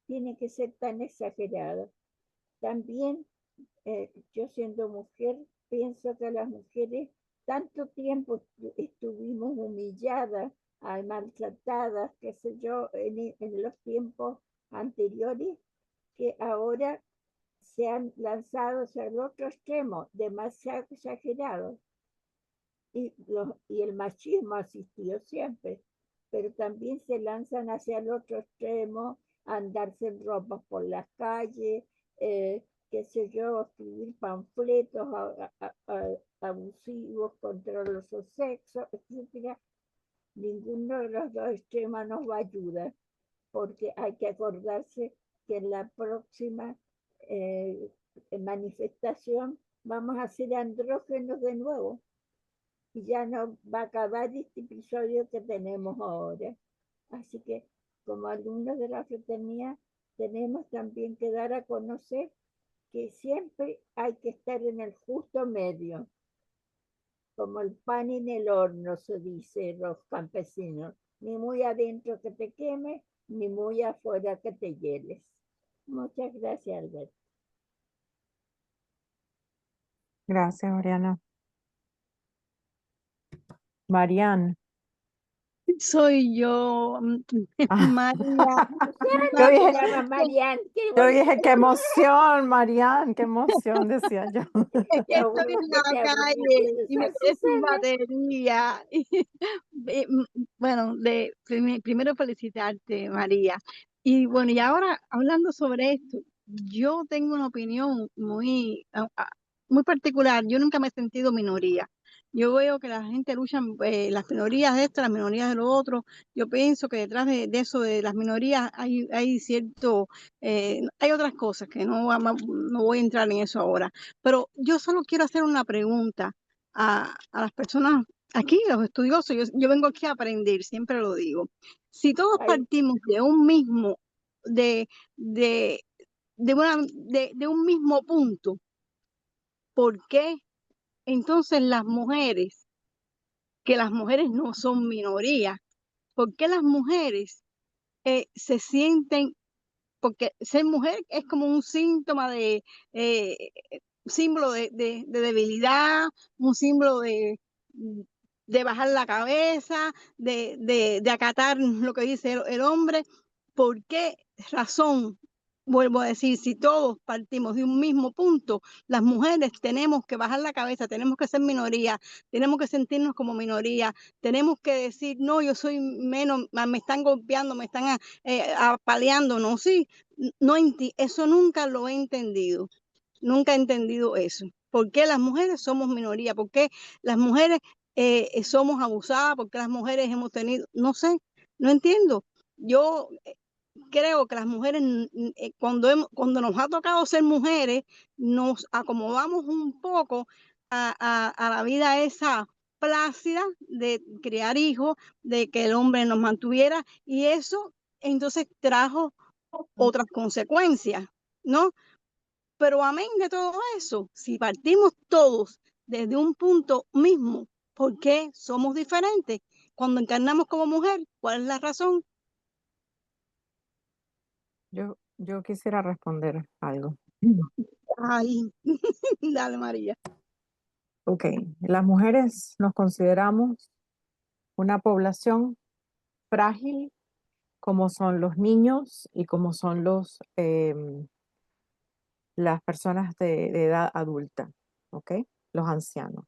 tiene que ser tan exagerado. También yo, siendo mujer, pienso que las mujeres tanto tiempo estuvimos humilladas, maltratadas, qué sé yo, en los tiempos anteriores, que ahora se han lanzado hacia el otro extremo, demasiado exagerado. Y el machismo ha existido siempre, pero también se lanzan hacia el otro extremo, a andarse en ropas por las calles, qué sé yo, escribir panfletos abusivos contra los sexos, etc. Ninguno de los dos extremos nos va a ayudar, porque hay que acordarse que en la próxima manifestación vamos a ser andrógenos de nuevo. Y ya no va a acabar este episodio que tenemos ahora. Así que, como alumnos de la fraternidad, tenemos también que dar a conocer que siempre hay que estar en el justo medio, como el pan en el horno, se dice los campesinos, ni muy adentro que te queme, ni muy afuera que te hieles. Muchas gracias, Alberto. Gracias, Oriana. Marian. Soy yo, María. Yo dije, Marian, yo dije, qué emoción, Marian, qué emoción, decía yo. Es que estoy en la calle y me quedé sin batería. Bueno, primero felicitarte, María. Y bueno, y ahora hablando sobre esto, yo tengo una opinión muy, muy particular. Yo nunca me he sentido minoría. Yo veo que la gente lucha, las minorías de esto, las minorías de lo otro. Yo pienso que detrás de eso, de las minorías, hay cierto, hay otras cosas que no voy a entrar en eso ahora. Pero yo solo quiero hacer una pregunta a las personas aquí, los estudiosos. Yo vengo aquí a aprender, siempre lo digo. Si todos Ay, partimos de un mismo, de, de un mismo punto, ¿por qué entonces que las mujeres no son minoría? ¿Por qué las mujeres se sienten, porque ser mujer es como un síntoma eh, símbolo de debilidad, un símbolo de bajar la cabeza, de acatar lo que dice el hombre? ¿Por qué razón? Vuelvo a decir, si todos partimos de un mismo punto, las mujeres tenemos que bajar la cabeza, tenemos que ser minoría, tenemos que sentirnos como minoría, tenemos que decir, no, yo soy menos, me están golpeando, me están apaleando, no, sí, no, eso nunca lo he entendido, nunca he entendido eso. ¿Por qué las mujeres somos minoría? ¿Por qué las mujeres somos abusadas? ¿Por qué las mujeres hemos tenido, no sé, no entiendo? Yo creo que las mujeres, cuando nos ha tocado ser mujeres, nos acomodamos un poco a la vida esa plácida de criar hijos, de que el hombre nos mantuviera, y eso entonces trajo otras consecuencias, ¿no? Pero amén de todo eso, si partimos todos desde un punto mismo, ¿por qué somos diferentes? Cuando encarnamos como mujer, ¿cuál es la razón? Yo quisiera responder algo. Ay, dale, María. Ok, las mujeres nos consideramos una población frágil, como son los niños y como son las personas de edad adulta, ¿ok? Los ancianos.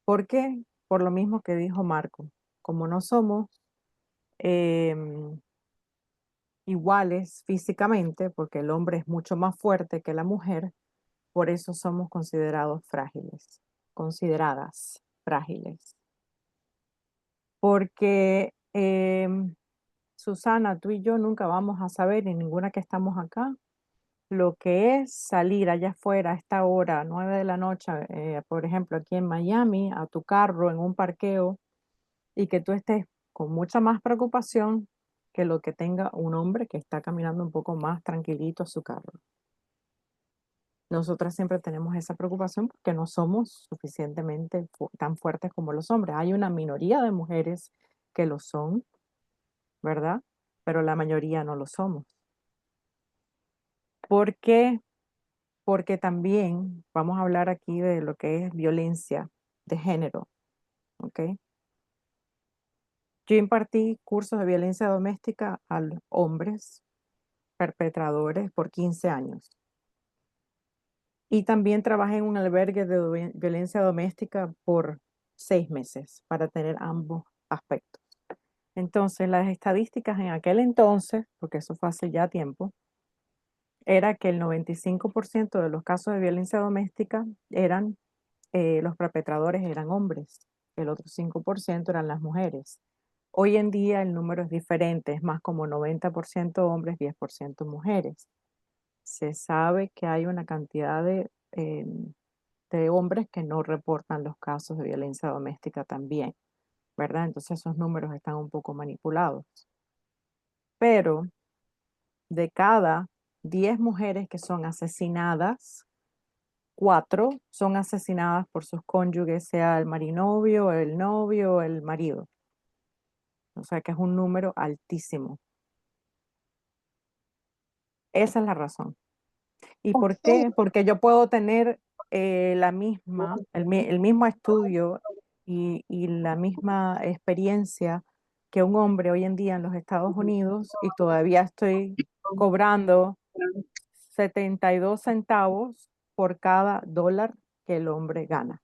¿Por qué? Por lo mismo que dijo Marco, como no somos em, iguales físicamente, porque el hombre es mucho más fuerte que la mujer, por eso somos considerados frágiles, consideradas frágiles. Porque Susana, tú y yo nunca vamos a saber, y ninguna que estamos acá, lo que es salir allá afuera a esta hora, 9 de la noche, por ejemplo, aquí en Miami, a tu carro en un parqueo, y que tú estés con mucha más preocupación que lo que tenga un hombre que está caminando un poco más tranquilito a su carro. Nosotras siempre tenemos esa preocupación porque no somos suficientemente tan fuertes como los hombres. Hay una minoría de mujeres que lo son, ¿verdad? Pero la mayoría no lo somos. ¿Por qué? Porque también vamos a hablar aquí de lo que es violencia de género, ¿ok? Yo impartí cursos de violencia doméstica a los hombres perpetradores por 15 años. Y también trabajé en un albergue de violencia doméstica por 6 meses para tener ambos aspectos. Entonces, las estadísticas en aquel entonces, porque eso fue hace ya tiempo, era que el 95% de los casos de violencia doméstica eran, los perpetradores eran hombres, el otro 5% eran las mujeres. Hoy en día el número es diferente, es más como 90% hombres, 10% mujeres. Se sabe que hay una cantidad de hombres que no reportan los casos de violencia doméstica también, ¿verdad? Entonces esos números están un poco manipulados. Pero de cada 10 mujeres que son asesinadas, 4 son asesinadas por sus cónyuges, sea el marinovio, el novio, el marido. O sea que es un número altísimo. Esa es la razón. ¿Y por qué? Porque yo puedo tener el mismo estudio y la misma experiencia que un hombre hoy en día en los Estados Unidos y todavía estoy cobrando 72 centavos por cada dólar que el hombre gana,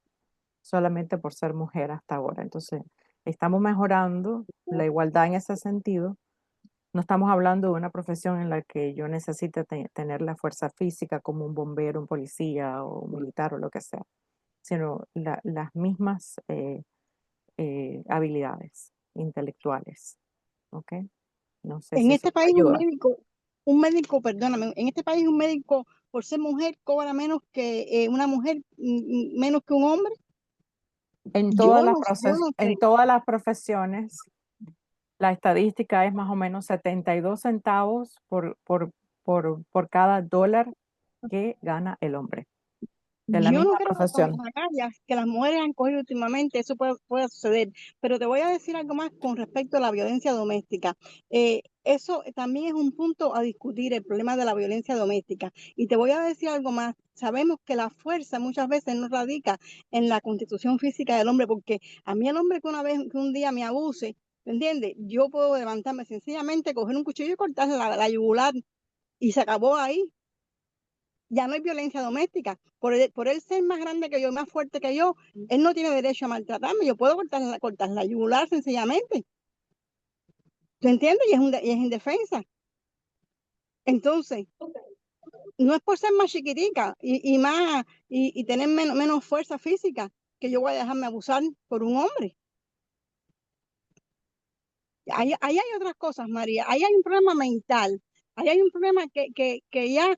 solamente por ser mujer hasta ahora. Entonces, estamos mejorando la igualdad en ese sentido, No estamos hablando de una profesión en la que yo necesite tener la fuerza física como un bombero, un policía o un militar o lo que sea, sino las mismas habilidades intelectuales, ¿ok? No sé En si este eso te país ayuda. un médico, perdóname, en este país un médico por ser mujer cobra menos que una mujer, menos que un hombre. Yo no En sé. todas las profesiones, la estadística es más o menos 72 centavos por cada dólar que gana el hombre de la Yo no misma creo que con profesión. las agallas que las mujeres han cogido últimamente eso pueda suceder, pero te voy a decir algo más con respecto a la violencia doméstica. Eso también es un punto a discutir, el problema de la violencia doméstica. Y te voy a decir algo más. Sabemos que la fuerza muchas veces no radica en la constitución física del hombre, porque a mí el hombre que un día me abuse, ¿me entiendes? Yo puedo levantarme sencillamente, coger un cuchillo y cortarle la yugular y se acabó ahí. Ya no hay violencia doméstica. Por él ser más grande que yo, más fuerte que yo, él no tiene derecho a maltratarme. Yo puedo cortar la yugular sencillamente. ¿Tú entiendes? Y es indefensa. Entonces, no es por ser más chiquitica y tener menos fuerza física que yo voy a dejarme abusar por un hombre. Ahí hay otras cosas, María. Ahí hay un problema mental. Ahí hay un problema que ya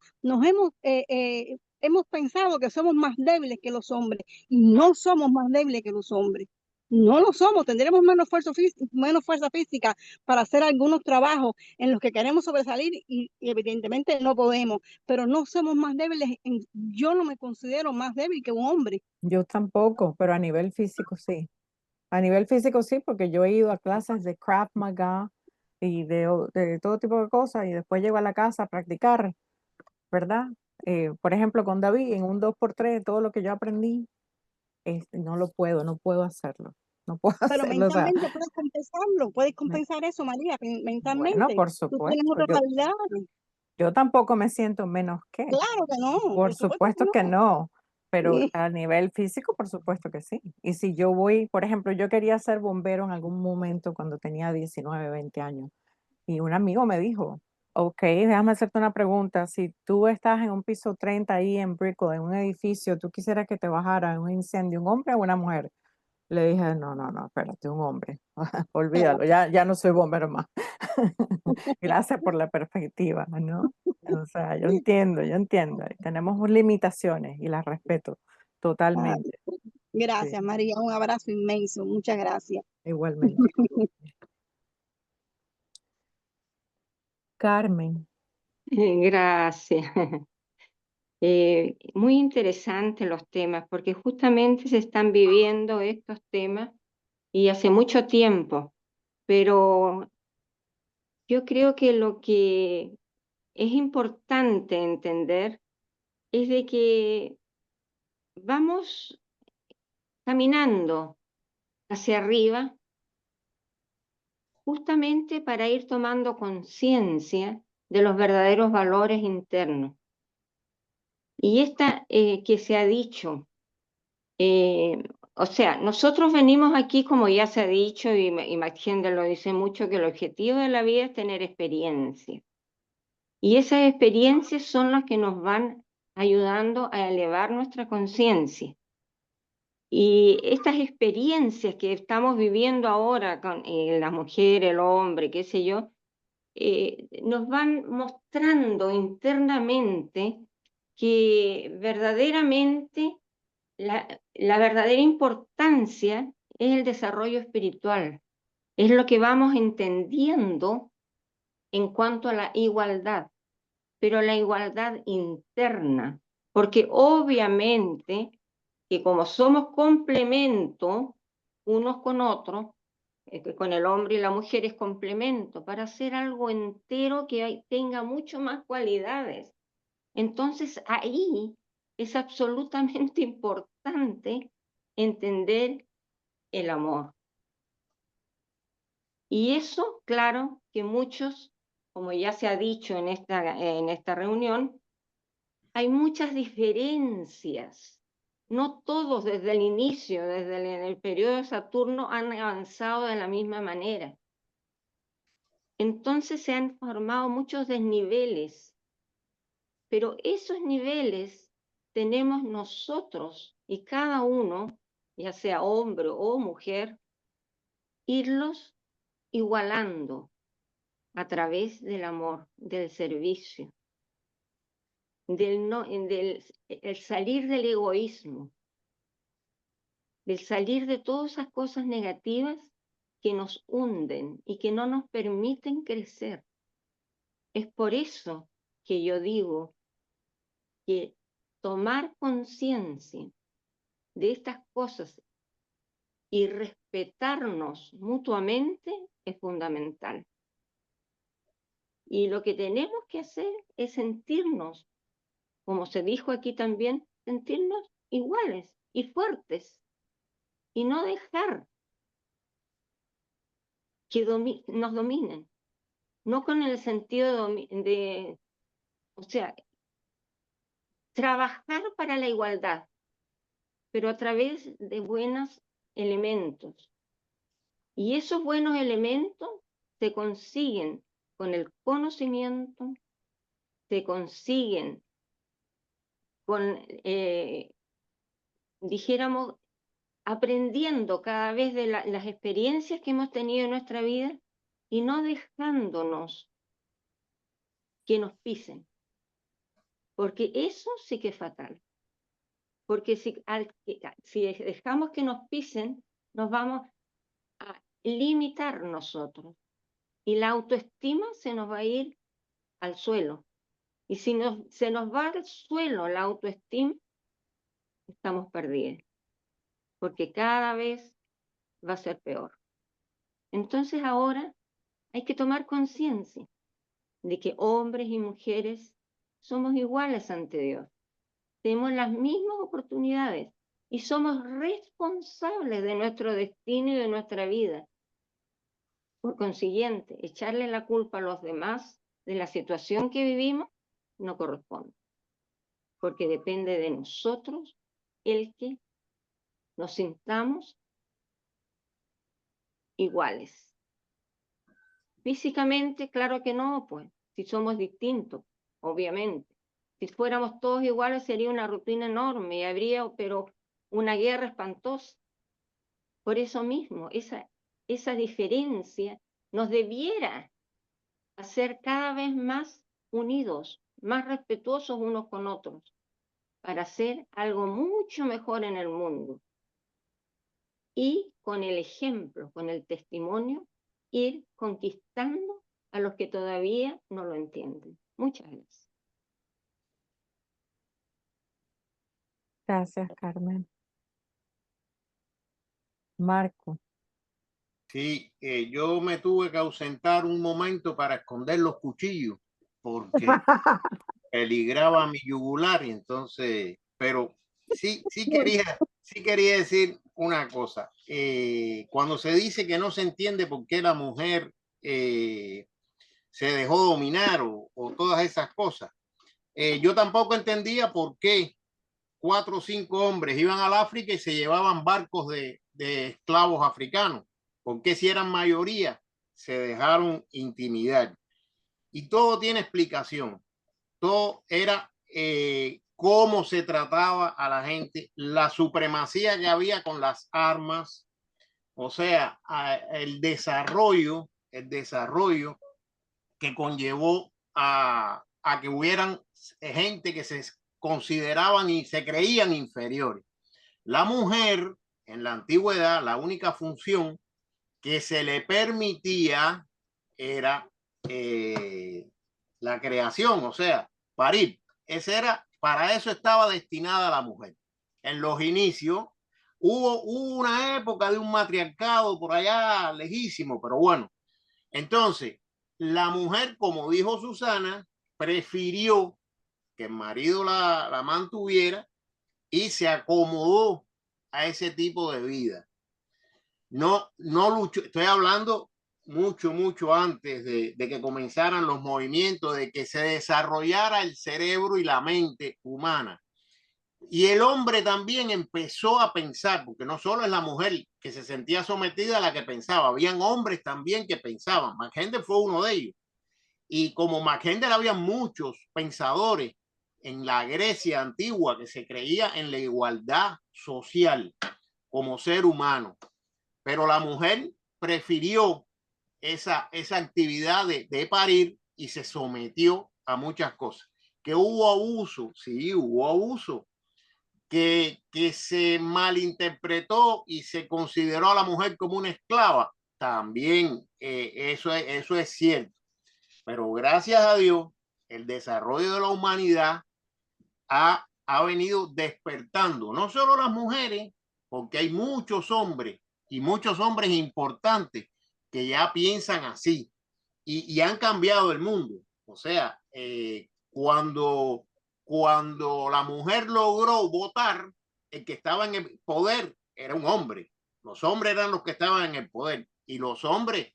hemos pensado que somos más débiles que los hombres y no somos más débiles que los hombres. No lo somos. Tendremos menos fuerza física para hacer algunos trabajos en los que queremos sobresalir y evidentemente no podemos, pero no somos más débiles. Yo no me considero más débil que un hombre. Yo tampoco, pero a nivel físico sí. A nivel físico sí, porque yo he ido a clases de Krav Maga y de todo tipo de cosas y después llego a la casa a practicar, ¿verdad? Por ejemplo, con David, en un 2x3 todo lo que yo aprendí, no puedo hacerlo, no puedo Pero hacerlo, o sea, mentalmente puedes compensarlo, puedes me- compensar eso, María, bueno, mentalmente. por Tú tienes supuesto, otras habilidades. yo tampoco me siento menos que, Claro que no, por por supuesto que supuesto que no. no, pero Mm. a nivel físico, por supuesto que sí. Y si yo voy, por ejemplo, yo quería ser bombero en algún momento cuando tenía 19, 20 años. Y un amigo me dijo, ok, déjame hacerte una pregunta. Si tú estás en un piso 30 ahí en Brickell, en un edificio, ¿tú quisieras que te bajara en un incendio un hombre o una mujer? Le dije, no, no, no, espérate, un hombre. Olvídalo, ya no soy bombero más. Gracias por la perspectiva, ¿no? O sea, yo entiendo. Tenemos limitaciones y las respeto Ah, totalmente. Sí, gracias, María, un abrazo inmenso, muchas gracias. igualmente. Carmen, Gracias. Muy interesantes los temas, porque justamente se están viviendo estos temas y hace mucho tiempo, pero yo creo que lo que es importante entender es de que vamos caminando hacia arriba justamente para ir tomando conciencia de los verdaderos valores internos. Y esta que se ha dicho, o sea, nosotros venimos aquí, como ya se ha dicho, y Max Gender lo dice mucho, que el objetivo de la vida es tener experiencia. Y esas experiencias son las que nos van ayudando a elevar nuestra conciencia. Y estas experiencias que estamos viviendo ahora con la mujer, el hombre, qué sé yo, nos van mostrando internamente que verdaderamente la verdadera importancia es el desarrollo espiritual, es lo que vamos entendiendo en cuanto a la igualdad, pero la igualdad interna, porque obviamente que como somos complemento unos con otros, que con el hombre y la mujer es complemento, para hacer algo entero que tenga mucho más cualidades. Entonces ahí es absolutamente importante entender el amor. Y eso, claro, que muchos, como ya se ha dicho en esta reunión, hay muchas diferencias. No todos desde el inicio, desde el periodo de Saturno, han avanzado de la misma manera. entonces se han formado muchos desniveles, pero esos niveles tenemos nosotros y cada uno, ya sea hombre o mujer, irlos igualando a través del amor, del servicio, el salir del egoísmo, del salir de todas esas cosas negativas que nos hunden y que no nos permiten crecer. Es por eso que yo digo que tomar conciencia de estas cosas y respetarnos mutuamente es fundamental. Y lo que tenemos que hacer es sentirnos, como se dijo aquí también, sentirnos iguales y fuertes y no dejar que nos dominen, no con el sentido o sea, trabajar para la igualdad, pero a través de buenos elementos. Y esos buenos elementos se consiguen con el conocimiento, se consiguen con, dijéramos, aprendiendo cada vez de las experiencias que hemos tenido en nuestra vida y no dejándonos que nos pisen. Porque eso sí que es fatal. Porque si dejamos que nos pisen, nos vamos a limitar nosotros. Y la autoestima se nos va a ir al suelo. Y si se nos va al suelo la autoestima, estamos perdidos. Porque cada vez va a ser peor. Entonces ahora hay que tomar conciencia de que hombres y mujeres somos iguales ante Dios. Tenemos las mismas oportunidades y somos responsables de nuestro destino y de nuestra vida. Por consiguiente, echarle la culpa a los demás de la situación que vivimos no corresponde, porque depende de nosotros el que nos sintamos iguales. Físicamente, claro que no, pues, si somos distintos, obviamente. Si fuéramos todos iguales sería una rutina enorme y habría, pero una guerra espantosa. Por eso mismo, esa diferencia nos debiera hacer cada vez más unidos, más respetuosos unos con otros, para hacer algo mucho mejor en el mundo. Y con el ejemplo, con el testimonio, ir conquistando a los que todavía no lo entienden. Muchas gracias. Gracias, Carmen. Marco. Sí, yo me tuve que ausentar un momento para esconder los cuchillos porque peligraba mi yugular y entonces, pero sí quería decir una cosa. Cuando se dice que no se entiende por qué la mujer se dejó dominar o todas esas cosas, yo tampoco entendía por qué 4 o 5 hombres iban al África y se llevaban barcos de esclavos africanos. Porque si eran mayoría, se dejaron intimidar. Y todo tiene explicación. Todo era cómo se trataba a la gente, la supremacía que había con las armas, o sea, el desarrollo que conllevó a que hubieran gente que se consideraban y se creían inferiores. La mujer, en la antigüedad, la única función que se le permitía era la creación, o sea, parir. Para eso estaba destinada la mujer. En los inicios hubo una época de un matriarcado por allá lejísimo, pero bueno. Entonces, la mujer, como dijo Susana, prefirió que el marido la mantuviera y se acomodó a ese tipo de vida. No luchó, estoy hablando mucho antes de que comenzaran los movimientos, de que se desarrollara el cerebro y la mente humana. Y el hombre también empezó a pensar, porque no solo es la mujer que se sentía sometida a la que pensaba, habían hombres también que pensaban. Machendel fue uno de ellos. Y como Machendel había muchos pensadores en la Grecia antigua que se creía en la igualdad social como ser humano, pero la mujer prefirió esa actividad de parir y se sometió a muchas cosas. Que hubo abuso, sí, hubo abuso, que se malinterpretó y se consideró a la mujer como una esclava, también eso es cierto. Pero gracias a Dios, el desarrollo de la humanidad ha venido despertando, no solo las mujeres, porque hay muchos hombres y muchos hombres importantes que ya piensan así y han cambiado el mundo. O sea, cuando la mujer logró votar, el que estaba en el poder era un hombre. Los hombres eran los que estaban en el poder y los hombres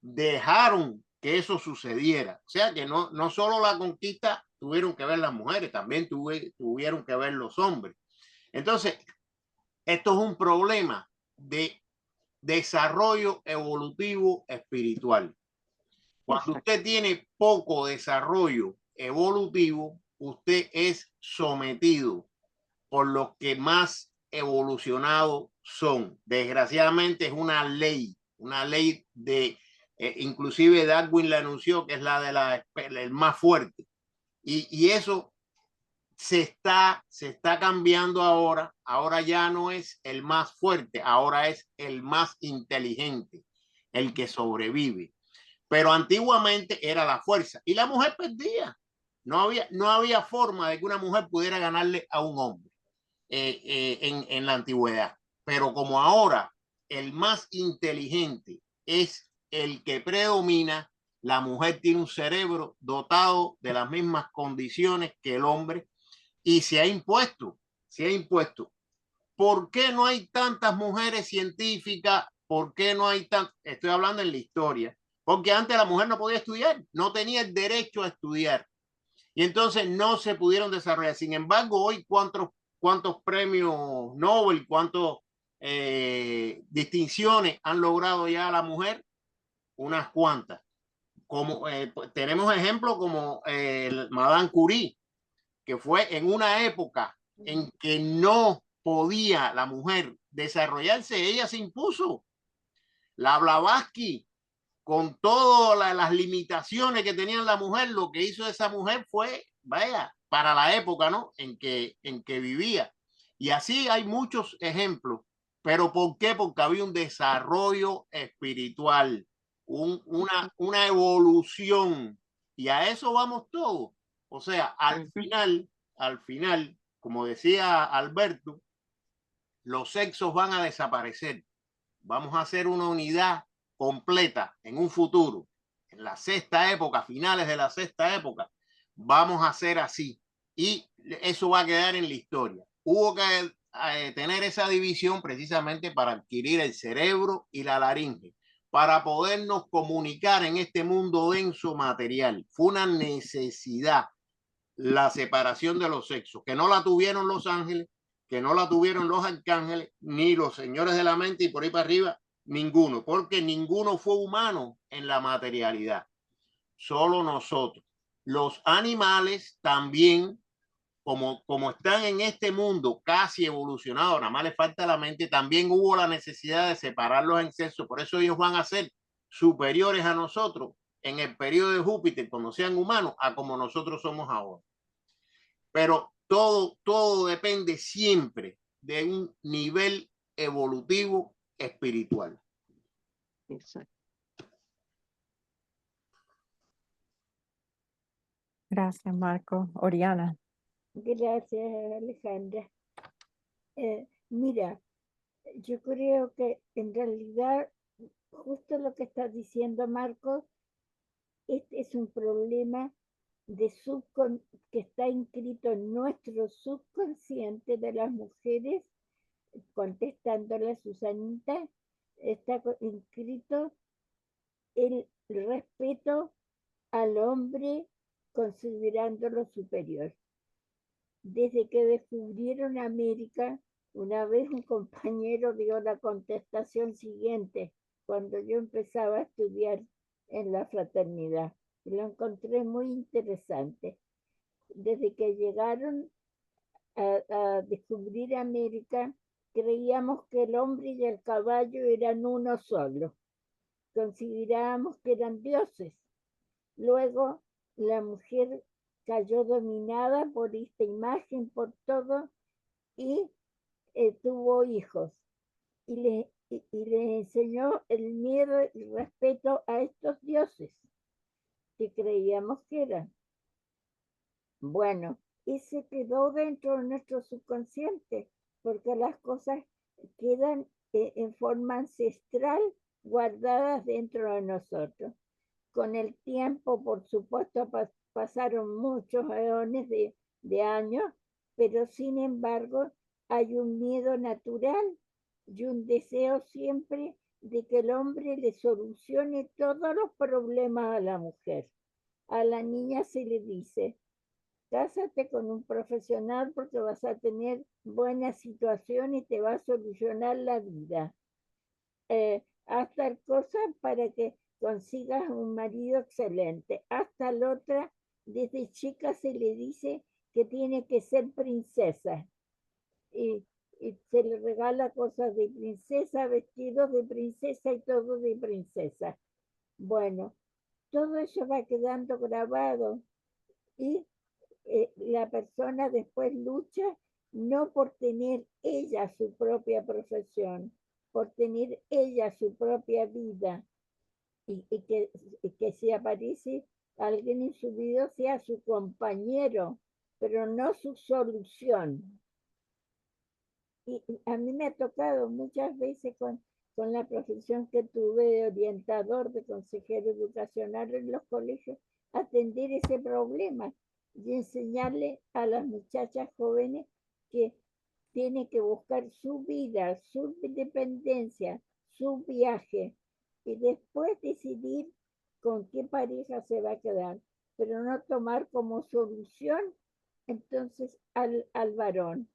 dejaron que eso sucediera. O sea que no solo la conquista tuvieron que ver las mujeres, también tuvieron que ver los hombres. Entonces, esto es un problema de desarrollo evolutivo espiritual. Cuando usted tiene poco desarrollo evolutivo, usted es sometido por los que más evolucionados son. Desgraciadamente es una ley de, inclusive Darwin la anunció, que es la de el más fuerte. Y eso se está cambiando ahora. Ahora ya no es el más fuerte, ahora es el más inteligente, el que sobrevive. Pero antiguamente era la fuerza y la mujer perdía. No había forma de que una mujer pudiera ganarle a un hombre en la antigüedad. Pero como ahora el más inteligente es el que predomina, la mujer tiene un cerebro dotado de las mismas condiciones que el hombre y se ha impuesto. ¿Por qué no hay tantas mujeres científicas? ¿Por qué no hay tantas? Estoy hablando en la historia. Porque antes la mujer no podía estudiar, no tenía el derecho a estudiar. Y entonces no se pudieron desarrollar. Sin embargo, hoy cuántos premios Nobel, cuántas distinciones han logrado ya la mujer, unas cuantas. Como tenemos ejemplos como Madame Curie, que fue en una época en que no podía la mujer desarrollarse, ella se impuso. La Blavatsky, con todas las limitaciones que tenía la mujer, lo que hizo esa mujer fue, vaya, para la época, ¿no? En que vivía. Y así hay muchos ejemplos. ¿Pero por qué? Porque había un desarrollo espiritual, una evolución. Y a eso vamos todos. O sea, al final, como decía Alberto, los sexos van a desaparecer. Vamos a hacer una unidad completa en un futuro. En la sexta época, finales de la sexta época, vamos a hacer así. Y eso va a quedar en la historia. Hubo que tener esa división precisamente para adquirir el cerebro y la laringe, para podernos comunicar en este mundo denso material. Fue una necesidad la separación de los sexos, que no la tuvieron los ángeles, que no la tuvieron los arcángeles, ni los señores de la mente y por ahí para arriba, ninguno, porque ninguno fue humano en la materialidad, solo nosotros. Los animales también, como están en este mundo casi evolucionado, nada más les falta la mente, también hubo la necesidad de separarlos en sexo, por eso ellos van a ser superiores a nosotros en el periodo de Júpiter, cuando sean humanos, a como nosotros somos ahora. Pero todo depende siempre de un nivel evolutivo espiritual. Exacto. Gracias, Marco. Oriana. Gracias, Alejandra. Mira, yo creo que en realidad justo lo que está diciendo Marcos, este es un problema que está inscrito en nuestro subconsciente de las mujeres, contestándole a Susanita, está inscrito el respeto al hombre considerándolo superior. desde que descubrieron América, una vez un compañero dio la contestación siguiente, cuando yo empezaba a estudiar en la fraternidad. Y lo encontré muy interesante. Desde que llegaron a descubrir América, creíamos que el hombre y el caballo eran uno solo. Considerábamos que eran dioses. Luego la mujer cayó dominada por esta imagen, por todo, y tuvo hijos. Y les enseñó el miedo y respeto a estos dioses que creíamos que eran. Bueno, y se quedó dentro de nuestro subconsciente, porque las cosas quedan en forma ancestral guardadas dentro de nosotros. Con el tiempo, por supuesto, pasaron muchos eones de años, pero sin embargo hay un miedo natural y un deseo siempre de que el hombre le solucione todos los problemas a la mujer. A la niña se le dice, cásate con un profesional porque vas a tener buena situación y te va a solucionar la vida. Haz tal cosa para que consigas un marido excelente. Hasta la otra, desde chica se le dice que tiene que ser princesa. Y se le regala cosas de princesa, vestidos de princesa y todo de princesa. Bueno, todo eso va quedando grabado y la persona después lucha no por tener ella su propia profesión, por tener ella su propia vida y que si aparece alguien en su vida sea su compañero, pero no su solución. Y a mí me ha tocado muchas veces con la profesión que tuve de orientador, de consejero educacional en los colegios, atender ese problema y enseñarle a las muchachas jóvenes que tiene que buscar su vida, su independencia, su viaje y después decidir con qué pareja se va a quedar, pero no tomar como solución entonces al varón,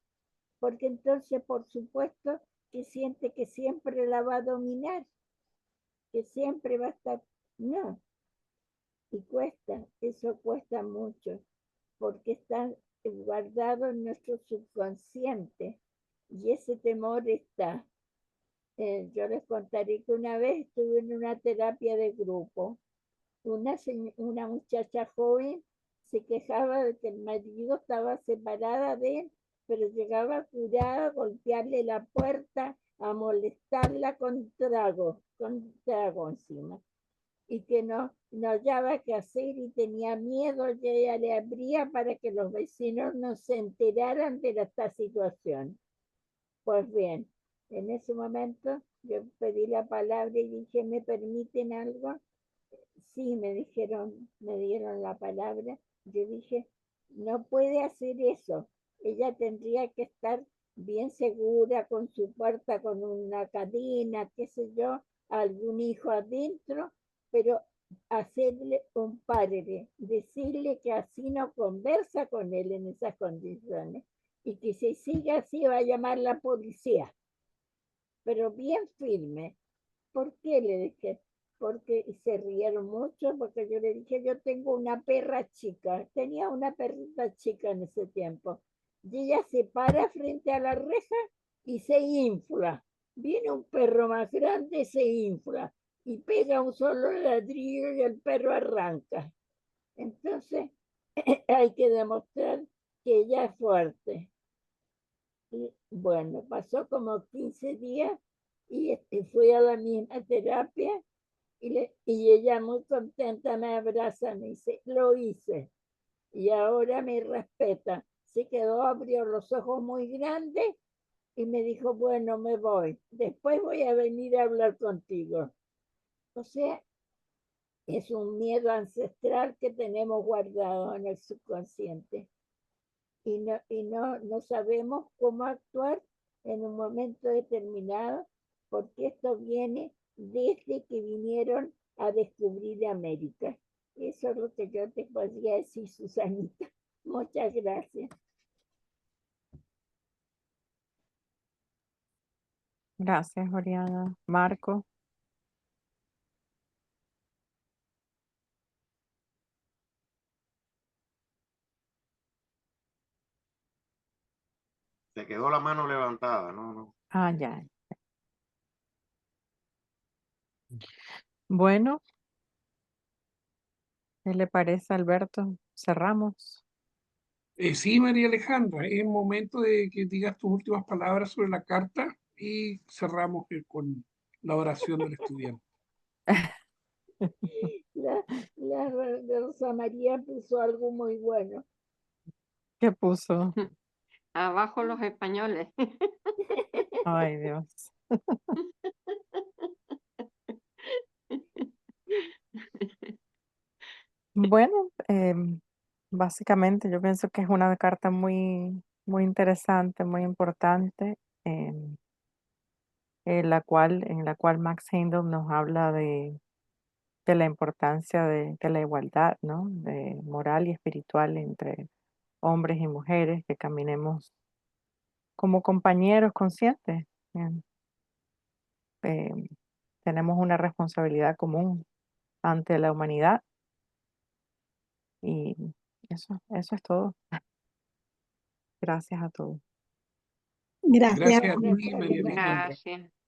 porque entonces por supuesto que siente que siempre la va a dominar, que siempre va a estar, no, y cuesta, eso cuesta mucho, porque está guardado en nuestro subconsciente y ese temor está. Yo les contaré que una vez estuve en una terapia de grupo. Una muchacha joven se quejaba de que el marido estaba separada de él, pero llegaba a curar, a golpearle la puerta, a molestarla con trago encima. Y que no hallaba qué hacer y tenía miedo, y ella le abría para que los vecinos no se enteraran de esta situación. Pues bien, en ese momento yo pedí la palabra y dije, ¿me permiten algo? Sí, me dijeron, me dieron la palabra. Yo dije, no puede hacer eso. Ella tendría que estar bien segura con su puerta, con una cadena, qué sé yo, algún hijo adentro, pero hacerle un padre, decirle que así no conversa con él en esas condiciones y que si sigue así va a llamar la policía, pero bien firme. ¿Por qué? Le dije, porque se rieron mucho, porque yo le dije, yo tengo una perra chica, tenía una perrita chica en ese tiempo, y ella se para frente a la reja y se infla. Viene un perro más grande, se infla y pega un solo ladrillo y el perro arranca. Entonces hay que demostrar que ella es fuerte. Y bueno, pasó como 15 días y fui a la misma terapia y ella muy contenta me abraza, me dice, lo hice y ahora me respeta. Se quedó, abrió los ojos muy grandes y me dijo, bueno, me voy. Después voy a venir a hablar contigo. O sea, es un miedo ancestral que tenemos guardado en el subconsciente y no sabemos cómo actuar en un momento determinado, porque esto viene desde que vinieron a descubrir América. Eso es lo que yo te podría decir, Susanita. Muchas gracias. Gracias, Oriana. Marco. Se quedó la mano levantada, no, no. Ah, ya. Bueno, ¿qué le parece, Alberto? Cerramos. Sí, María Alejandra, es momento de que digas tus últimas palabras sobre la carta y cerramos con la oración del estudiante. La Rosa María puso algo muy bueno. ¿Qué puso? Abajo los españoles. Ay, Dios. Bueno, básicamente yo pienso que es una carta muy, muy interesante, muy importante, en la cual Max Heindel nos habla de la importancia de la igualdad, ¿no? De moral y espiritual entre hombres y mujeres, que caminemos como compañeros conscientes. em, em, Tenemos una responsabilidad común ante la humanidad y eso es todo. Gracias a todos. Gracias. Gracias a ti, Gracias, María Alejandra. Alejandra. Gracias.